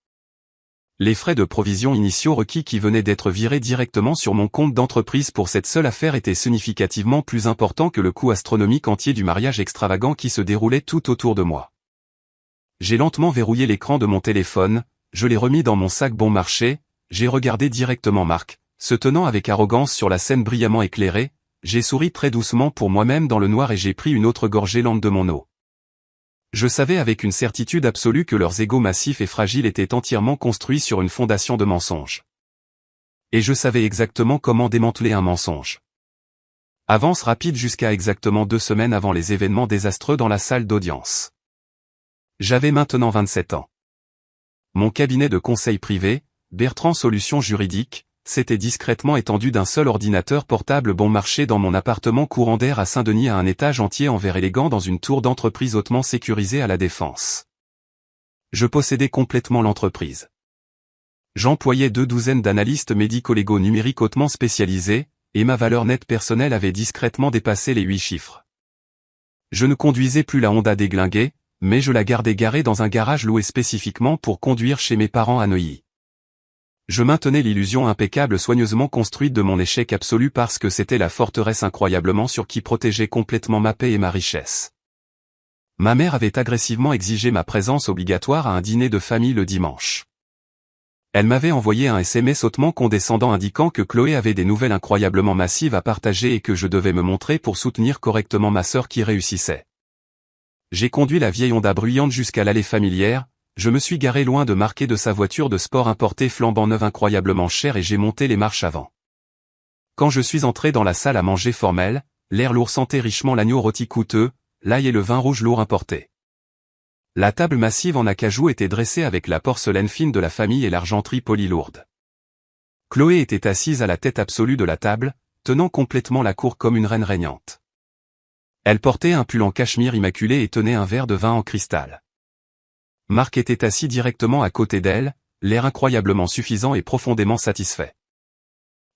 Les frais de provision initiaux requis qui venaient d'être virés directement sur mon compte d'entreprise pour cette seule affaire étaient significativement plus importants que le coût astronomique entier du mariage extravagant qui se déroulait tout autour de moi. J'ai lentement verrouillé l'écran de mon téléphone, je l'ai remis dans mon sac bon marché, j'ai regardé directement Marc, se tenant avec arrogance sur la scène brillamment éclairée, j'ai souri très doucement pour moi-même dans le noir et j'ai pris une autre gorgée lente de mon eau. Je savais avec une certitude absolue que leurs égos massifs et fragiles étaient entièrement construits sur une fondation de mensonges. Et je savais exactement comment démanteler un mensonge. Avance rapide jusqu'à exactement 2 semaines avant les événements désastreux dans la salle d'audience. J'avais maintenant 27 ans. Mon cabinet de conseil privé, Bertrand Solutions Juridiques, s'était discrètement étendu d'un seul ordinateur portable bon marché dans mon appartement courant d'air à Saint-Denis à un étage entier en verre élégant dans une tour d'entreprise hautement sécurisée à La Défense. Je possédais complètement l'entreprise. J'employais 2 douzaines d'analystes médico-légaux numériques hautement spécialisés, et ma valeur nette personnelle avait discrètement dépassé les 8 chiffres. Je ne conduisais plus la Honda déglinguée, mais je la gardais garée dans un garage loué spécifiquement pour conduire chez mes parents à Neuilly. Je maintenais l'illusion impeccable soigneusement construite de mon échec absolu parce que c'était la forteresse incroyablement sûre qui protégeait complètement ma paix et ma richesse. Ma mère avait agressivement exigé ma présence obligatoire à un dîner de famille le dimanche. Elle m'avait envoyé un SMS hautement condescendant indiquant que Chloé avait des nouvelles incroyablement massives à partager et que je devais me montrer pour soutenir correctement ma sœur qui réussissait. J'ai conduit la vieille Honda bruyante jusqu'à l'allée familière, je me suis garé loin de marquer de sa voiture de sport importée flambant neuve incroyablement chère et j'ai monté les marches avant. Quand je suis entré dans la salle à manger formelle, l'air lourd sentait richement l'agneau rôti coûteux, l'ail et le vin rouge lourd importé. La table massive en acajou était dressée avec la porcelaine fine de la famille et l'argenterie polie lourde. Chloé était assise à la tête absolue de la table, tenant complètement la cour comme une reine régnante. Elle portait un pull en cachemire immaculé et tenait un verre de vin en cristal. Marc était assis directement à côté d'elle, l'air incroyablement suffisant et profondément satisfait.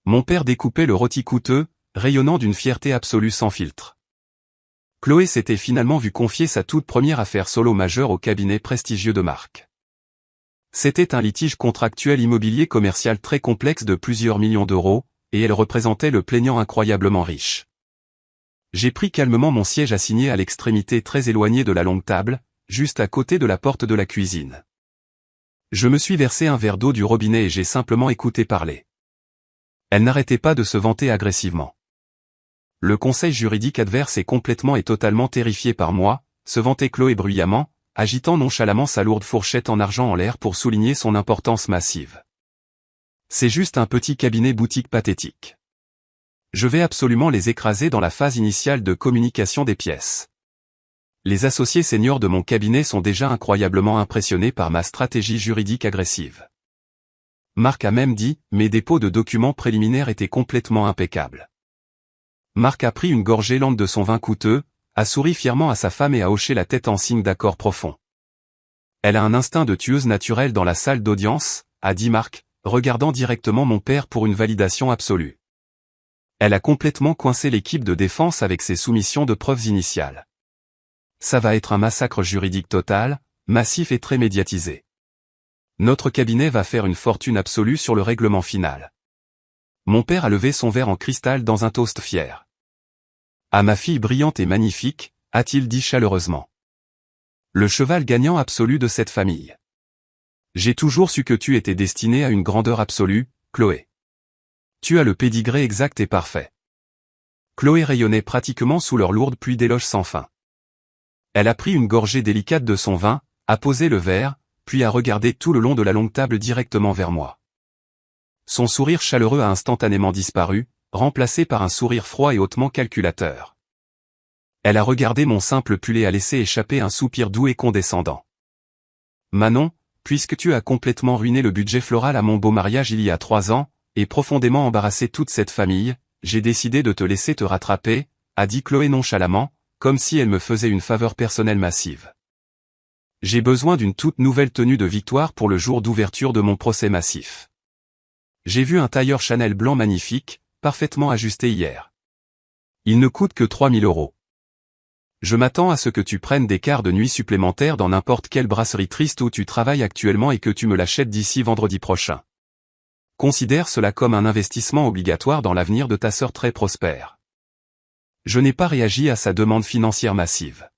Mon père découpait le rôti coûteux, rayonnant d'une fierté absolue sans filtre. Chloé s'était finalement vue confier sa toute première affaire solo majeure au cabinet prestigieux de Marc. C'était un litige contractuel immobilier commercial très complexe de plusieurs millions d'euros, et elle représentait le plaignant incroyablement riche. J'ai pris calmement mon siège assigné à l'extrémité très éloignée de la longue table, juste à côté de la porte de la cuisine. Je me suis versé un verre d'eau du robinet et j'ai simplement écouté parler. Elle n'arrêtait pas de se vanter agressivement. Le conseil juridique adverse est complètement et totalement terrifié par moi, se vantait Chloé bruyamment, agitant nonchalamment sa lourde fourchette en argent en l'air pour souligner son importance massive. C'est juste un petit cabinet boutique pathétique. Je vais absolument les écraser dans la phase initiale de communication des pièces. Les associés seniors de mon cabinet sont déjà incroyablement impressionnés par ma stratégie juridique agressive. Marc a même dit, mes dépôts de documents préliminaires étaient complètement impeccables. Marc a pris une gorgée lente de son vin coûteux, a souri fièrement à sa femme et a hoché la tête en signe d'accord profond. Elle a un instinct de tueuse naturelle dans la salle d'audience, a dit Marc, regardant directement mon père pour une validation absolue. Elle a complètement coincé l'équipe de défense avec ses soumissions de preuves initiales. Ça va être un massacre juridique total, massif et très médiatisé. Notre cabinet va faire une fortune absolue sur le règlement final. Mon père a levé son verre en cristal dans un toast fier. À ma fille brillante et magnifique, a-t-il dit chaleureusement. Le cheval gagnant absolu de cette famille. J'ai toujours su que tu étais destinée à une grandeur absolue, Chloé. Tu as le pédigré exact et parfait. Chloé rayonnait pratiquement sous leur lourde pluie d'éloges sans fin. Elle a pris une gorgée délicate de son vin, a posé le verre, puis a regardé tout le long de la longue table directement vers moi. Son sourire chaleureux a instantanément disparu, remplacé par un sourire froid et hautement calculateur. Elle a regardé mon simple pull et a laissé échapper un soupir doux et condescendant. Manon, puisque tu as complètement ruiné le budget floral à mon beau mariage il y a 3 ans, et profondément embarrassé toute cette famille, j'ai décidé de te laisser te rattraper, a dit Chloé nonchalamment, comme si elle me faisait une faveur personnelle massive. J'ai besoin d'une toute nouvelle tenue de victoire pour le jour d'ouverture de mon procès massif. J'ai vu un tailleur Chanel blanc magnifique, parfaitement ajusté hier. Il ne coûte que 3 000 €. Je m'attends à ce que tu prennes des quarts de nuit supplémentaires dans n'importe quelle brasserie triste où tu travailles actuellement et que tu me l'achètes d'ici vendredi prochain. Considère cela comme un investissement obligatoire dans l'avenir de ta sœur très prospère. Je n'ai pas réagi à sa demande financière massive.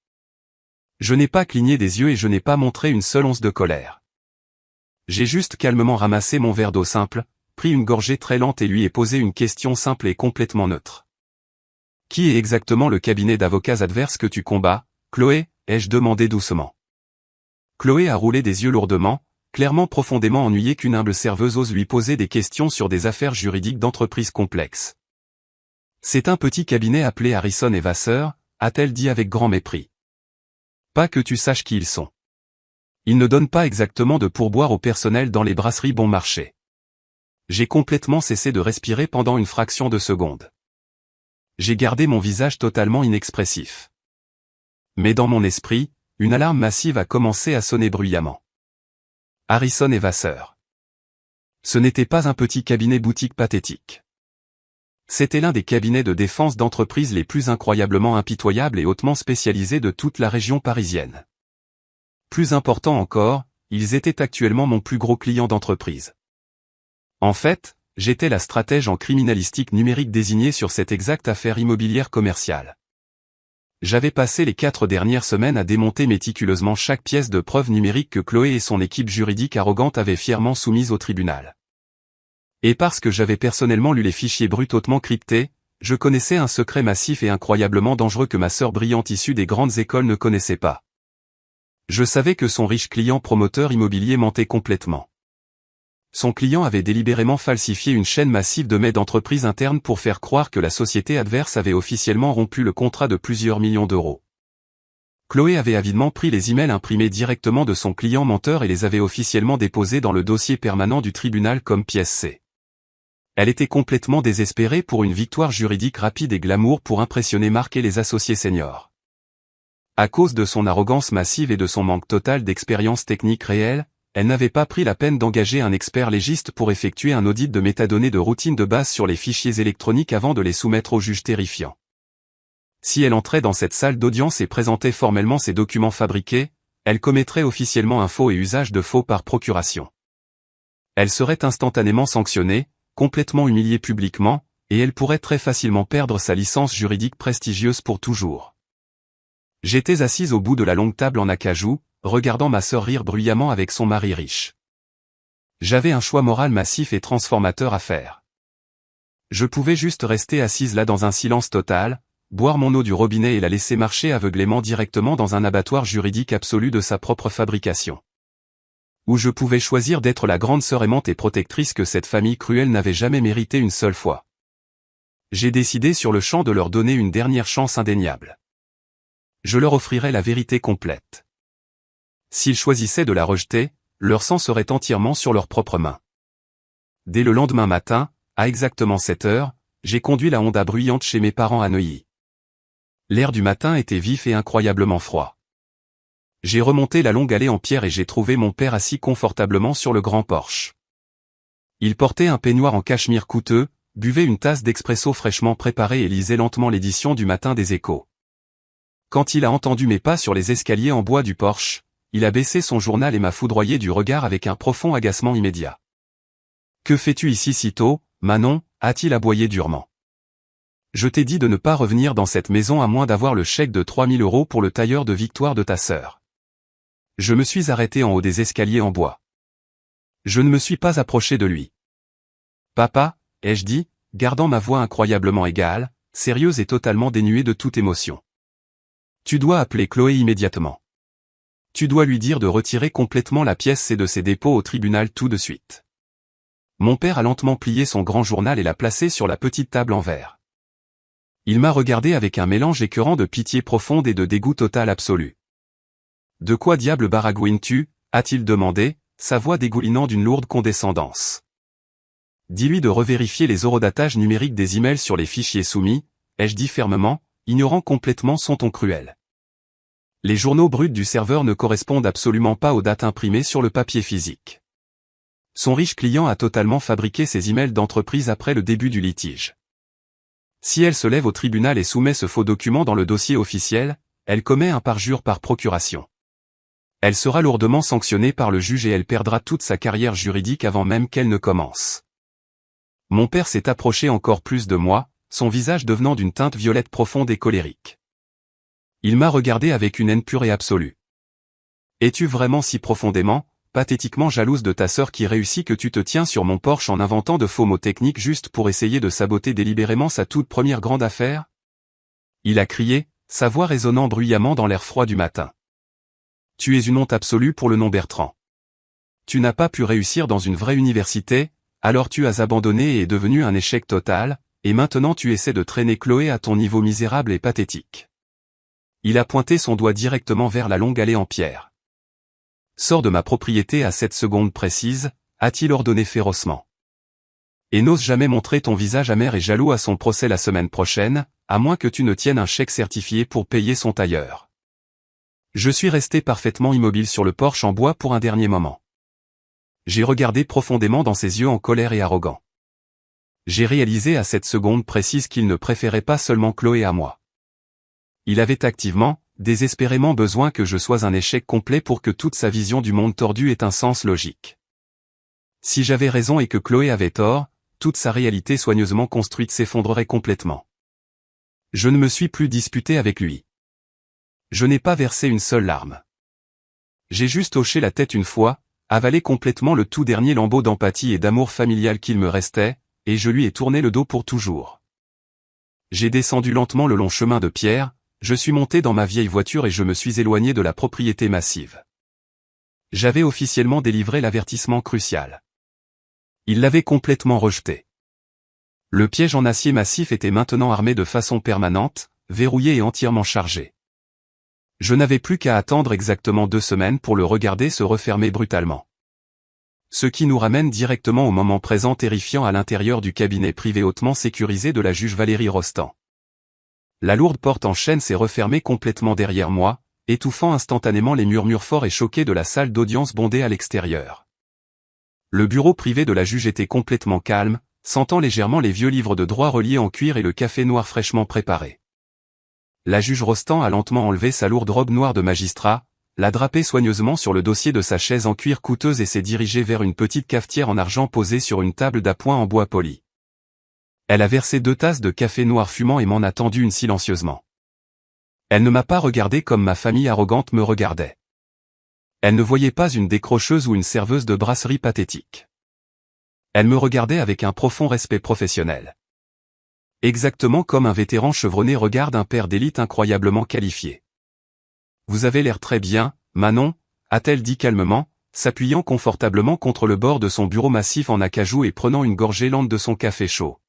Je n'ai pas cligné des yeux et je n'ai pas montré une seule once de colère. J'ai juste calmement ramassé mon verre d'eau simple, pris une gorgée très lente et lui ai posé une question simple et complètement neutre. Qui est exactement le cabinet d'avocats adverse que tu combats, Chloé, ai-je demandé doucement. Chloé a roulé des yeux lourdement, clairement profondément ennuyée qu'une humble serveuse ose lui poser des questions sur des affaires juridiques d'entreprise complexes. C'est un petit cabinet appelé Harrison et Vasseur, a-t-elle dit avec grand mépris. Pas que tu saches qui ils sont. Ils ne donnent pas exactement de pourboire au personnel dans les brasseries bon marché. J'ai complètement cessé de respirer pendant une fraction de seconde. J'ai gardé mon visage totalement inexpressif. Mais dans mon esprit, une alarme massive a commencé à sonner bruyamment. Harrison et Vasseur. Ce n'était pas un petit cabinet boutique pathétique. C'était l'un des cabinets de défense d'entreprise les plus incroyablement impitoyables et hautement spécialisés de toute la région parisienne. Plus important encore, ils étaient actuellement mon plus gros client d'entreprise. En fait, j'étais la stratège en criminalistique numérique désignée sur cette exacte affaire immobilière commerciale. J'avais passé les 4 dernières semaines à démonter méticuleusement chaque pièce de preuve numérique que Chloé et son équipe juridique arrogante avaient fièrement soumise au tribunal. Et parce que j'avais personnellement lu les fichiers bruts hautement cryptés, je connaissais un secret massif et incroyablement dangereux que ma sœur brillante issue des grandes écoles ne connaissait pas. Je savais que son riche client promoteur immobilier mentait complètement. Son client avait délibérément falsifié une chaîne massive de mails d'entreprises internes pour faire croire que la société adverse avait officiellement rompu le contrat de plusieurs millions d'euros. Chloé avait avidement pris les emails imprimés directement de son client menteur et les avait officiellement déposés dans le dossier permanent du tribunal comme pièce C. Elle était complètement désespérée pour une victoire juridique rapide et glamour pour impressionner Marc et les associés seniors. À cause de son arrogance massive et de son manque total d'expérience technique réelle, elle n'avait pas pris la peine d'engager un expert légiste pour effectuer un audit de métadonnées de routine de base sur les fichiers électroniques avant de les soumettre au juge terrifiant. Si elle entrait dans cette salle d'audience et présentait formellement ces documents fabriqués, elle commettrait officiellement un faux et usage de faux par procuration. Elle serait instantanément sanctionnée, complètement humiliée publiquement, et elle pourrait très facilement perdre sa licence juridique prestigieuse pour toujours. J'étais assise au bout de la longue table en acajou, regardant ma sœur rire bruyamment avec son mari riche. J'avais un choix moral massif et transformateur à faire. Je pouvais juste rester assise là dans un silence total, boire mon eau du robinet et la laisser marcher aveuglément directement dans un abattoir juridique absolu de sa propre fabrication. Ou je pouvais choisir d'être la grande sœur aimante et protectrice que cette famille cruelle n'avait jamais mérité une seule fois. J'ai décidé sur le champ de leur donner une dernière chance indéniable. Je leur offrirais la vérité complète. S'ils choisissaient de la rejeter, leur sang serait entièrement sur leurs propres mains. Dès le lendemain matin, à exactement 7 heures, j'ai conduit la Honda bruyante chez mes parents à Neuilly. L'air du matin était vif et incroyablement froid. J'ai remonté la longue allée en pierre et j'ai trouvé mon père assis confortablement sur le grand Porsche. Il portait un peignoir en cachemire coûteux, buvait une tasse d'expresso fraîchement préparée et lisait lentement l'édition du matin des Échos. Quand il a entendu mes pas sur les escaliers en bois du Porsche, il a baissé son journal et m'a foudroyé du regard avec un profond agacement immédiat. « Que fais-tu ici si tôt, Manon » a-t-il aboyé durement. « Je t'ai dit de ne pas revenir dans cette maison à moins d'avoir le chèque de 3 000 € pour le tailleur de Victoire de ta sœur. » Je me suis arrêté en haut des escaliers en bois. Je ne me suis pas approché de lui. « Papa » ai-je dit, gardant ma voix incroyablement égale, sérieuse et totalement dénuée de toute émotion. « Tu dois appeler Chloé immédiatement. Tu dois lui dire de retirer complètement la pièce C de ses dépôts au tribunal tout de suite. » Mon père a lentement plié son grand journal et l'a placé sur la petite table en verre. Il m'a regardé avec un mélange écœurant de pitié profonde et de dégoût total absolu. « De quoi diable baragouines-tu » a-t-il demandé, sa voix dégoulinant d'une lourde condescendance. « Dis-lui de revérifier les horodatages numériques des emails sur les fichiers soumis, ai-je dit fermement, ignorant complètement son ton cruel. Les journaux bruts du serveur ne correspondent absolument pas aux dates imprimées sur le papier physique. Son riche client a totalement fabriqué ses emails d'entreprise après le début du litige. Si elle se lève au tribunal et soumet ce faux document dans le dossier officiel, elle commet un parjure par procuration. Elle sera lourdement sanctionnée par le juge et elle perdra toute sa carrière juridique avant même qu'elle ne commence. Mon père s'est approché encore plus de moi, son visage devenant d'une teinte violette profonde et colérique. Il m'a regardé avec une haine pure et absolue. « Es-tu vraiment si profondément, pathétiquement jalouse de ta sœur qui réussit que tu te tiens sur mon Porsche en inventant de faux mots techniques juste pour essayer de saboter délibérément sa toute première grande affaire ?» Il a crié, sa voix résonnant bruyamment dans l'air froid du matin. « Tu es une honte absolue pour le nom Bertrand. Tu n'as pas pu réussir dans une vraie université, alors tu as abandonné et es devenu un échec total, et maintenant tu essaies de traîner Chloé à ton niveau misérable et pathétique. Il a pointé son doigt directement vers la longue allée en pierre. Sors de ma propriété à cette seconde précise, a-t-il ordonné férocement. Et n'ose jamais montrer ton visage amer et jaloux à son procès la semaine prochaine, à moins que tu ne tiennes un chèque certifié pour payer son tailleur. Je suis resté parfaitement immobile sur le porche en bois pour un dernier moment. J'ai regardé profondément dans ses yeux en colère et arrogant. J'ai réalisé à cette seconde précise qu'il ne préférait pas seulement Chloé à moi. Il avait activement, désespérément besoin que je sois un échec complet pour que toute sa vision du monde tordu ait un sens logique. Si j'avais raison et que Chloé avait tort, toute sa réalité soigneusement construite s'effondrerait complètement. Je ne me suis plus disputé avec lui. Je n'ai pas versé une seule larme. J'ai juste hoché la tête une fois, avalé complètement le tout dernier lambeau d'empathie et d'amour familial qu'il me restait, et je lui ai tourné le dos pour toujours. J'ai descendu lentement le long chemin de pierre, je suis monté dans ma vieille voiture et je me suis éloigné de la propriété massive. J'avais officiellement délivré l'avertissement crucial. Il l'avait complètement rejeté. Le piège en acier massif était maintenant armé de façon permanente, verrouillé et entièrement chargé. Je n'avais plus qu'à attendre exactement 2 semaines pour le regarder se refermer brutalement. Ce qui nous ramène directement au moment présent terrifiant à l'intérieur du cabinet privé hautement sécurisé de la juge Valérie Rostand. La lourde porte en chêne s'est refermée complètement derrière moi, étouffant instantanément les murmures forts et choqués de la salle d'audience bondée à l'extérieur. Le bureau privé de la juge était complètement calme, sentant légèrement les vieux livres de droit reliés en cuir et le café noir fraîchement préparé. La juge Rostand a lentement enlevé sa lourde robe noire de magistrat, l'a drapée soigneusement sur le dossier de sa chaise en cuir coûteuse et s'est dirigée vers une petite cafetière en argent posée sur une table d'appoint en bois poli. Elle a versé 2 tasses de café noir fumant et m'en a tendu une silencieusement. Elle ne m'a pas regardé comme ma famille arrogante me regardait. Elle ne voyait pas une décrocheuse ou une serveuse de brasserie pathétique. Elle me regardait avec un profond respect professionnel. Exactement comme un vétéran chevronné regarde un père d'élite incroyablement qualifié. « Vous avez l'air très bien, Manon », a-t-elle dit calmement, s'appuyant confortablement contre le bord de son bureau massif en acajou et prenant une gorgée lente de son café chaud.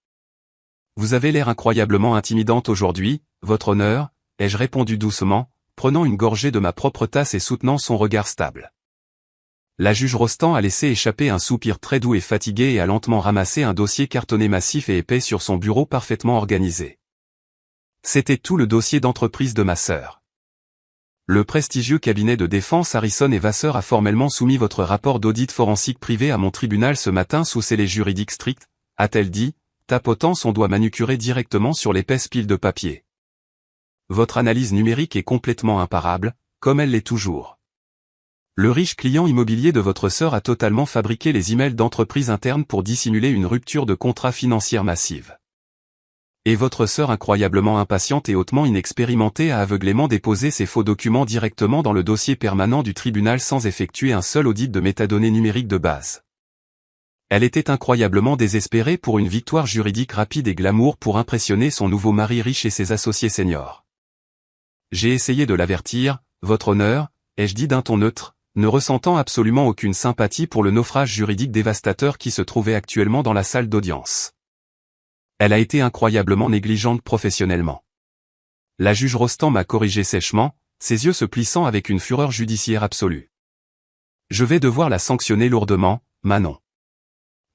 « Vous avez l'air incroyablement intimidante aujourd'hui, votre honneur », ai-je répondu doucement, prenant une gorgée de ma propre tasse et soutenant son regard stable. La juge Rostand a laissé échapper un soupir très doux et fatigué et a lentement ramassé un dossier cartonné massif et épais sur son bureau parfaitement organisé. C'était tout le dossier d'entreprise de ma sœur. Le prestigieux cabinet de défense Harrison et Vasseur a formellement soumis votre rapport d'audit forensique privé à mon tribunal ce matin sous scellé juridique strict, a-t-elle dit, tapotant son doigt manucuré directement sur l'épaisse pile de papier. Votre analyse numérique est complètement imparable, comme elle l'est toujours. Le riche client immobilier de votre sœur a totalement fabriqué les emails d'entreprise interne pour dissimuler une rupture de contrat financière massive. Et votre sœur incroyablement impatiente et hautement inexpérimentée a aveuglément déposé ces faux documents directement dans le dossier permanent du tribunal sans effectuer un seul audit de métadonnées numériques de base. Elle était incroyablement désespérée pour une victoire juridique rapide et glamour pour impressionner son nouveau mari riche et ses associés seniors. J'ai essayé de l'avertir, votre honneur, ai-je dit d'un ton neutre, ne ressentant absolument aucune sympathie pour le naufrage juridique dévastateur qui se trouvait actuellement dans la salle d'audience. Elle a été incroyablement négligente professionnellement. La juge Rostand m'a corrigé sèchement, ses yeux se plissant avec une fureur judiciaire absolue. Je vais devoir la sanctionner lourdement, Manon.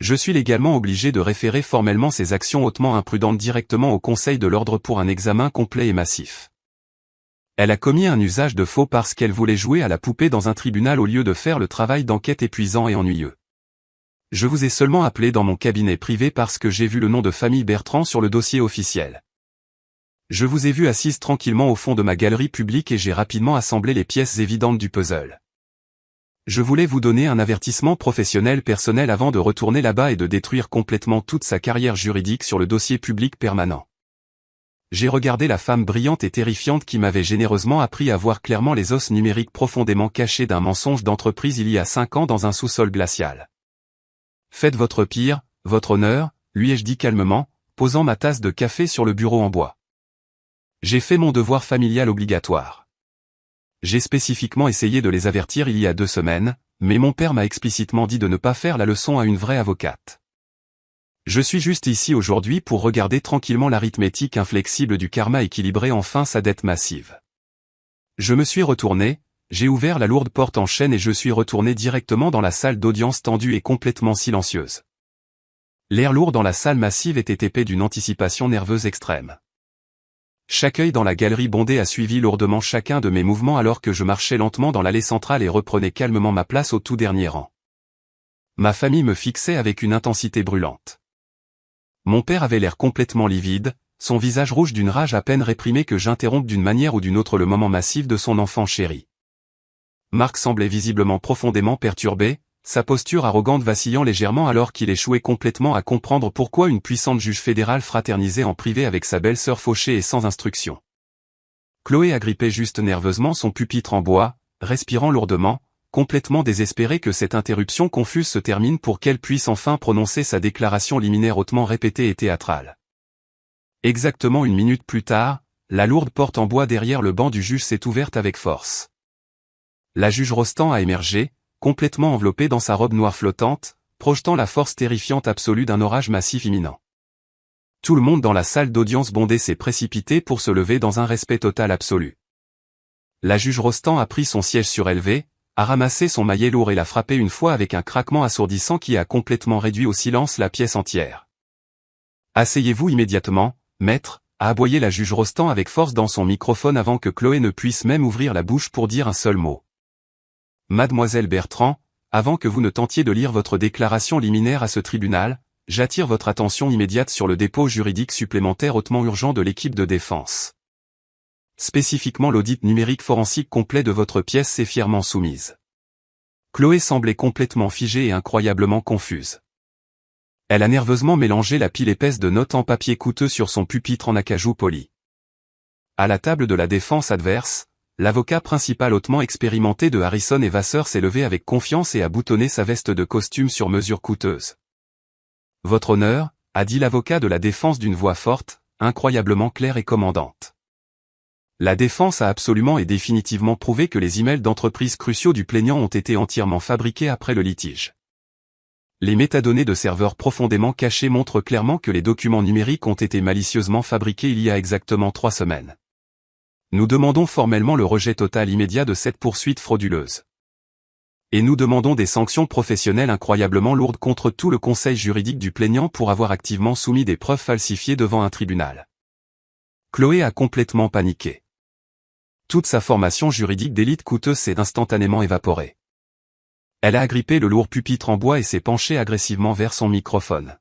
Je suis légalement obligé de référer formellement ces actions hautement imprudentes directement au Conseil de l'ordre pour un examen complet et massif. Elle a commis un usage de faux parce qu'elle voulait jouer à la poupée dans un tribunal au lieu de faire le travail d'enquête épuisant et ennuyeux. Je vous ai seulement appelé dans mon cabinet privé parce que j'ai vu le nom de famille Bertrand sur le dossier officiel. Je vous ai vu assise tranquillement au fond de ma galerie publique et j'ai rapidement assemblé les pièces évidentes du puzzle. Je voulais vous donner un avertissement professionnel personnel avant de retourner là-bas et de détruire complètement toute sa carrière juridique sur le dossier public permanent. J'ai regardé la femme brillante et terrifiante qui m'avait généreusement appris à voir clairement les os numériques profondément cachés d'un mensonge d'entreprise il y a 5 ans dans un sous-sol glacial. Faites votre pire, votre honneur, lui ai-je dit calmement, posant ma tasse de café sur le bureau en bois. J'ai fait mon devoir familial obligatoire. J'ai spécifiquement essayé de les avertir il y a 2 semaines, mais mon père m'a explicitement dit de ne pas faire la leçon à une vraie avocate. Je suis juste ici aujourd'hui pour regarder tranquillement l'arithmétique inflexible du karma équilibrer enfin sa dette massive. Je me suis retourné, j'ai ouvert la lourde porte en chêne et je suis retourné directement dans la salle d'audience tendue et complètement silencieuse. L'air lourd dans la salle massive était épais d'une anticipation nerveuse extrême. Chaque œil dans la galerie bondée a suivi lourdement chacun de mes mouvements alors que je marchais lentement dans l'allée centrale et reprenais calmement ma place au tout dernier rang. Ma famille me fixait avec une intensité brûlante. Mon père avait l'air complètement livide, son visage rouge d'une rage à peine réprimée que j'interrompe d'une manière ou d'une autre le moment massif de son enfant chéri. Marc semblait visiblement profondément perturbé, sa posture arrogante vacillant légèrement alors qu'il échouait complètement à comprendre pourquoi une puissante juge fédérale fraternisait en privé avec sa belle-sœur fauchée et sans instruction. Chloé agrippait juste nerveusement son pupitre en bois, respirant lourdement, complètement désespérée que cette interruption confuse se termine pour qu'elle puisse enfin prononcer sa déclaration liminaire hautement répétée et théâtrale. Exactement une minute plus tard, la lourde porte en bois derrière le banc du juge s'est ouverte avec force. La juge Rostand a émergé, complètement enveloppée dans sa robe noire flottante, projetant la force terrifiante absolue d'un orage massif imminent. Tout le monde dans la salle d'audience bondée s'est précipité pour se lever dans un respect total absolu. La juge Rostand a pris son siège surélevé, a ramassé son maillet lourd et l'a frappé une fois avec un craquement assourdissant qui a complètement réduit au silence la pièce entière. « Asseyez-vous immédiatement, maître », a aboyé la juge Rostand avec force dans son microphone avant que Chloé ne puisse même ouvrir la bouche pour dire un seul mot. Mademoiselle Bertrand, avant que vous ne tentiez de lire votre déclaration liminaire à ce tribunal, j'attire votre attention immédiate sur le dépôt juridique supplémentaire hautement urgent de l'équipe de défense. Spécifiquement l'audit numérique forensique complet de votre pièce s'est fièrement soumise. Chloé semblait complètement figée et incroyablement confuse. Elle a nerveusement mélangé la pile épaisse de notes en papier coûteux sur son pupitre en acajou poli. À la table de la défense adverse, l'avocat principal hautement expérimenté de Harrison et Vasseur s'est levé avec confiance et a boutonné sa veste de costume sur mesure coûteuse. « Votre honneur », a dit l'avocat de la défense d'une voix forte, incroyablement claire et commandante. La défense a absolument et définitivement prouvé que les emails d'entreprises cruciaux du plaignant ont été entièrement fabriqués après le litige. Les métadonnées de serveurs profondément cachés montrent clairement que les documents numériques ont été malicieusement fabriqués il y a exactement 3 semaines. Nous demandons formellement le rejet total immédiat de cette poursuite frauduleuse. Et nous demandons des sanctions professionnelles incroyablement lourdes contre tout le conseil juridique du plaignant pour avoir activement soumis des preuves falsifiées devant un tribunal. Chloé a complètement paniqué. Toute sa formation juridique d'élite coûteuse s'est instantanément évaporée. Elle a agrippé le lourd pupitre en bois et s'est penchée agressivement vers son microphone.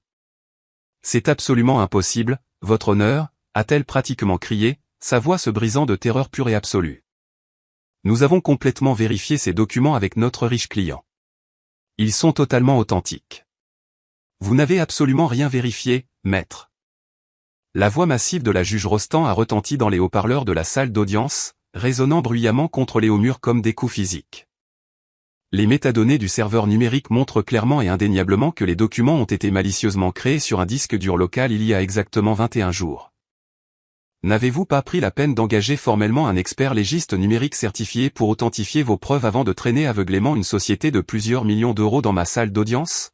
« C'est absolument impossible, votre honneur », a-t-elle pratiquement crié, sa voix se brisant de terreur pure et absolue. Nous avons complètement vérifié ces documents avec notre riche client. Ils sont totalement authentiques. Vous n'avez absolument rien vérifié, maître. La voix massive de la juge Rostand a retenti dans les haut-parleurs de la salle d'audience, résonnant bruyamment contre les hauts murs comme des coups physiques. Les métadonnées du serveur numérique montrent clairement et indéniablement que les documents ont été malicieusement créés sur un disque dur local il y a exactement 21 jours. N'avez-vous pas pris la peine d'engager formellement un expert légiste numérique certifié pour authentifier vos preuves avant de traîner aveuglément une société de plusieurs millions d'euros dans ma salle d'audience ?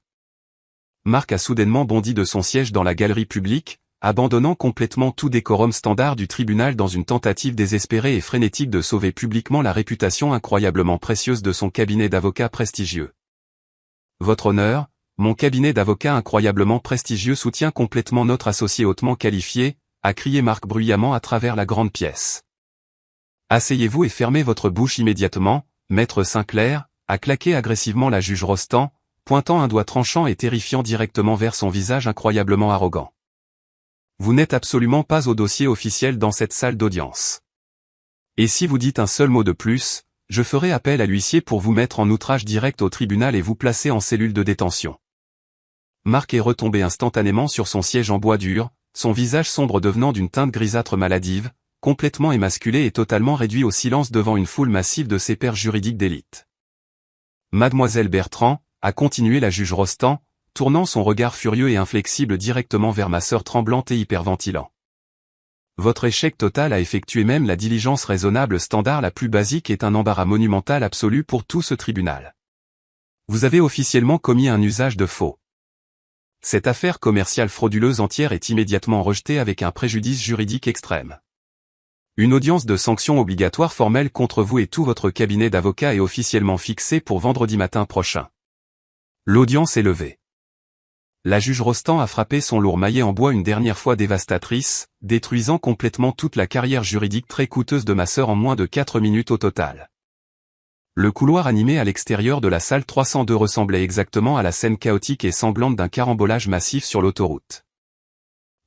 Marc a soudainement bondi de son siège dans la galerie publique, abandonnant complètement tout décorum standard du tribunal dans une tentative désespérée et frénétique de sauver publiquement la réputation incroyablement précieuse de son cabinet d'avocats prestigieux. Votre honneur, mon cabinet d'avocats incroyablement prestigieux soutient complètement notre associé hautement qualifié, a crié Marc bruyamment à travers la grande pièce. Asseyez-vous et fermez votre bouche immédiatement, maître Sinclair, a claqué agressivement la juge Rostand, pointant un doigt tranchant et terrifiant directement vers son visage incroyablement arrogant. Vous n'êtes absolument pas au dossier officiel dans cette salle d'audience. Et si vous dites un seul mot de plus, je ferai appel à l'huissier pour vous mettre en outrage direct au tribunal et vous placer en cellule de détention. Marc est retombé instantanément sur son siège en bois dur, son visage sombre devenant d'une teinte grisâtre maladive, complètement émasculé et totalement réduit au silence devant une foule massive de ses pairs juridiques d'élite. Mademoiselle Bertrand, a continué la juge Rostand, tournant son regard furieux et inflexible directement vers ma sœur tremblante et hyperventilant. Votre échec total à effectuer même la diligence raisonnable standard la plus basique est un embarras monumental absolu pour tout ce tribunal. Vous avez officiellement commis un usage de faux. Cette affaire commerciale frauduleuse entière est immédiatement rejetée avec un préjudice juridique extrême. Une audience de sanction obligatoire formelle contre vous et tout votre cabinet d'avocats est officiellement fixée pour vendredi matin prochain. L'audience est levée. La juge Rostand a frappé son lourd maillet en bois une dernière fois dévastatrice, détruisant complètement toute la carrière juridique très coûteuse de ma sœur en moins de 4 minutes au total. Le couloir animé à l'extérieur de la salle 302 ressemblait exactement à la scène chaotique et sanglante d'un carambolage massif sur l'autoroute.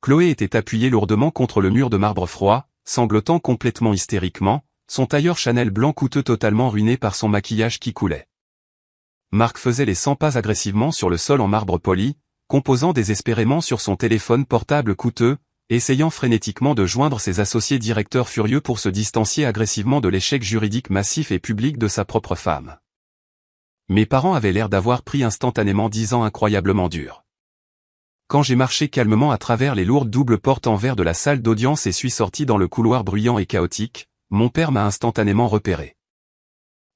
Chloé était appuyée lourdement contre le mur de marbre froid, sanglotant complètement hystériquement, son tailleur Chanel blanc coûteux totalement ruiné par son maquillage qui coulait. Marc faisait les 100 pas agressivement sur le sol en marbre poli, composant désespérément sur son téléphone portable coûteux, essayant frénétiquement de joindre ses associés directeurs furieux pour se distancier agressivement de l'échec juridique massif et public de sa propre femme. Mes parents avaient l'air d'avoir pris instantanément 10 ans incroyablement durs. Quand j'ai marché calmement à travers les lourdes doubles portes en verre de la salle d'audience et suis sorti dans le couloir bruyant et chaotique, mon père m'a instantanément repéré.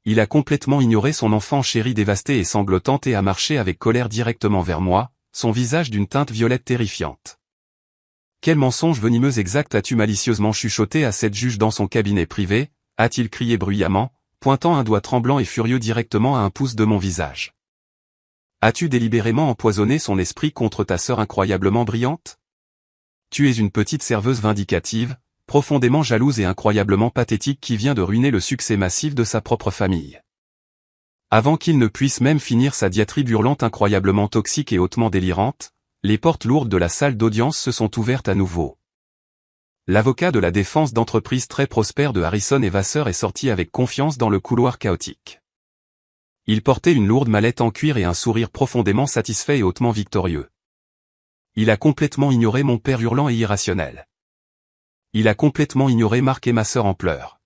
Il a complètement ignoré son enfant chéri dévasté et sanglotante et a marché avec colère directement vers moi, son visage d'une teinte violette terrifiante. Quel mensonge venimeux exact as-tu malicieusement chuchoté à cette juge dans son cabinet privé, a-t-il crié bruyamment, pointant un doigt tremblant et furieux directement à un pouce de mon visage. As-tu délibérément empoisonné son esprit contre ta sœur incroyablement brillante? Tu es une petite serveuse vindicative, profondément jalouse et incroyablement pathétique qui vient de ruiner le succès massif de sa propre famille. Avant qu'il ne puisse même finir sa diatribe hurlante incroyablement toxique et hautement délirante, les portes lourdes de la salle d'audience se sont ouvertes à nouveau. L'avocat de la défense d'entreprise très prospère de Harrison et Vasseur est sorti avec confiance dans le couloir chaotique. Il portait une lourde mallette en cuir et un sourire profondément satisfait et hautement victorieux. Il a complètement ignoré mon père hurlant et irrationnel. Il a complètement ignoré Marc et ma sœur en pleurs.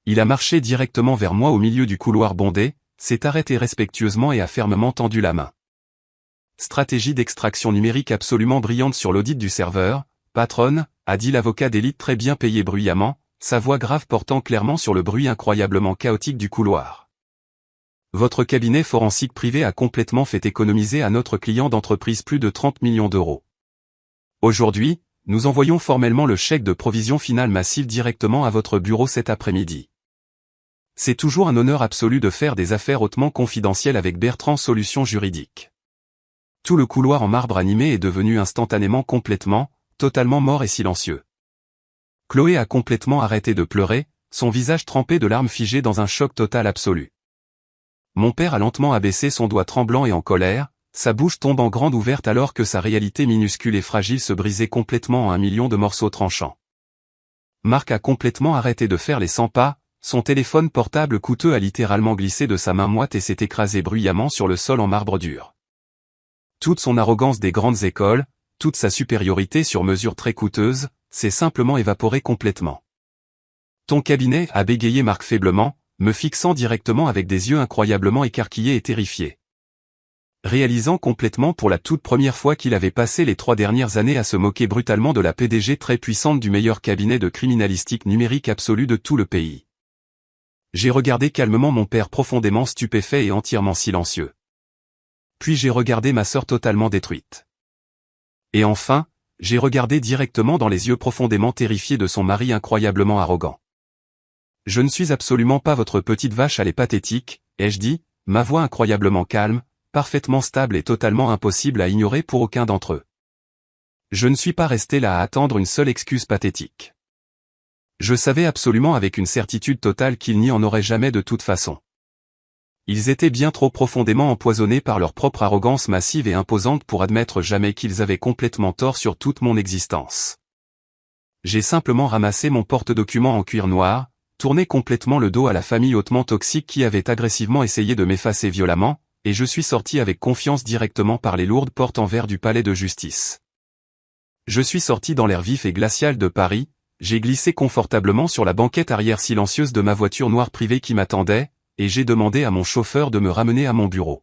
Il a marché directement vers moi au milieu du couloir bondé, s'est arrêté respectueusement et a fermement tendu la main. Stratégie d'extraction numérique absolument brillante sur l'audit du serveur, patronne, a dit l'avocat d'élite très bien payé bruyamment, sa voix grave portant clairement sur le bruit incroyablement chaotique du couloir. Votre cabinet forensique privé a complètement fait économiser à notre client d'entreprise plus de 30 millions d'euros. Aujourd'hui, nous envoyons formellement le chèque de provision finale massive directement à votre bureau cet après-midi. C'est toujours un honneur absolu de faire des affaires hautement confidentielles avec Bertrand Solutions Juridiques. Tout le couloir en marbre animé est devenu instantanément complètement, totalement mort et silencieux. Chloé a complètement arrêté de pleurer, son visage trempé de larmes figé dans un choc total absolu. Mon père a lentement abaissé son doigt tremblant et en colère, sa bouche tombant grande ouverte alors que sa réalité minuscule et fragile se brisait complètement en 1 million de morceaux tranchants. Marc a complètement arrêté de faire les 100 pas, son téléphone portable coûteux a littéralement glissé de sa main moite et s'est écrasé bruyamment sur le sol en marbre dur. Toute son arrogance des grandes écoles, toute sa supériorité sur mesure très coûteuse, s'est simplement évaporée complètement. Ton cabinet, a bégayé Marc faiblement, me fixant directement avec des yeux incroyablement écarquillés et terrifiés. Réalisant complètement pour la toute première fois qu'il avait passé les 3 dernières années à se moquer brutalement de la PDG très puissante du meilleur cabinet de criminalistique numérique absolue de tout le pays. J'ai regardé calmement mon père profondément stupéfait et entièrement silencieux. Puis j'ai regardé ma sœur totalement détruite. Et enfin, j'ai regardé directement dans les yeux profondément terrifiés de son mari incroyablement arrogant. Je ne suis absolument pas votre petite vache à lait pathétique, ai-je dit, ma voix incroyablement calme, parfaitement stable et totalement impossible à ignorer pour aucun d'entre eux. Je ne suis pas resté là à attendre une seule excuse pathétique. Je savais absolument avec une certitude totale qu'il n'y en aurait jamais de toute façon. Ils étaient bien trop profondément empoisonnés par leur propre arrogance massive et imposante pour admettre jamais qu'ils avaient complètement tort sur toute mon existence. J'ai simplement ramassé mon porte-document en cuir noir, tourné complètement le dos à la famille hautement toxique qui avait agressivement essayé de m'effacer violemment, et je suis sorti avec confiance directement par les lourdes portes en verre du palais de justice. Je suis sorti dans l'air vif et glacial de Paris, j'ai glissé confortablement sur la banquette arrière silencieuse de ma voiture noire privée qui m'attendait, et j'ai demandé à mon chauffeur de me ramener à mon bureau.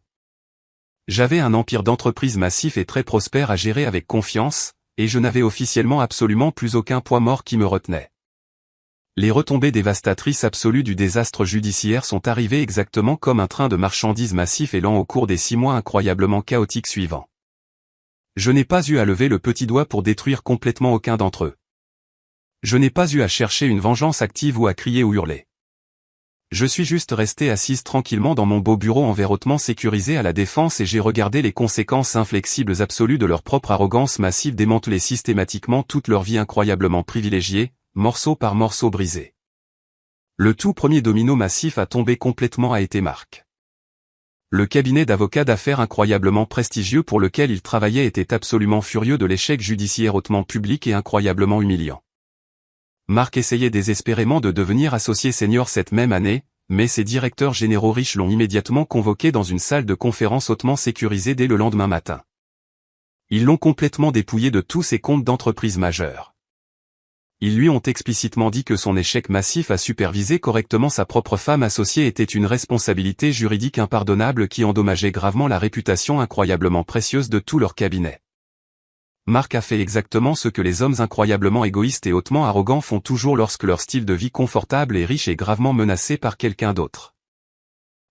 J'avais un empire d'entreprise massif et très prospère à gérer avec confiance, et je n'avais officiellement absolument plus aucun poids mort qui me retenait. Les retombées dévastatrices absolues du désastre judiciaire sont arrivées exactement comme un train de marchandises massif et lent au cours des 6 mois incroyablement chaotiques suivants. Je n'ai pas eu à lever le petit doigt pour détruire complètement aucun d'entre eux. Je n'ai pas eu à chercher une vengeance active ou à crier ou hurler. Je suis juste restée assise tranquillement dans mon beau bureau en verre hautement sécurisé à la défense et j'ai regardé les conséquences inflexibles absolues de leur propre arrogance massive démanteler systématiquement toute leur vie incroyablement privilégiée, morceau par morceau brisé. Le tout premier domino massif à tomber complètement a été Marc. Le cabinet d'avocats d'affaires incroyablement prestigieux pour lequel il travaillait était absolument furieux de l'échec judiciaire hautement public et incroyablement humiliant. Marc essayait désespérément de devenir associé senior cette même année, mais ses directeurs généraux riches l'ont immédiatement convoqué dans une salle de conférence hautement sécurisée dès le lendemain matin. Ils l'ont complètement dépouillé de tous ses comptes d'entreprise majeures. Ils lui ont explicitement dit que son échec massif à superviser correctement sa propre femme associée était une responsabilité juridique impardonnable qui endommageait gravement la réputation incroyablement précieuse de tout leur cabinet. Marc a fait exactement ce que les hommes incroyablement égoïstes et hautement arrogants font toujours lorsque leur style de vie confortable et riche est gravement menacé par quelqu'un d'autre.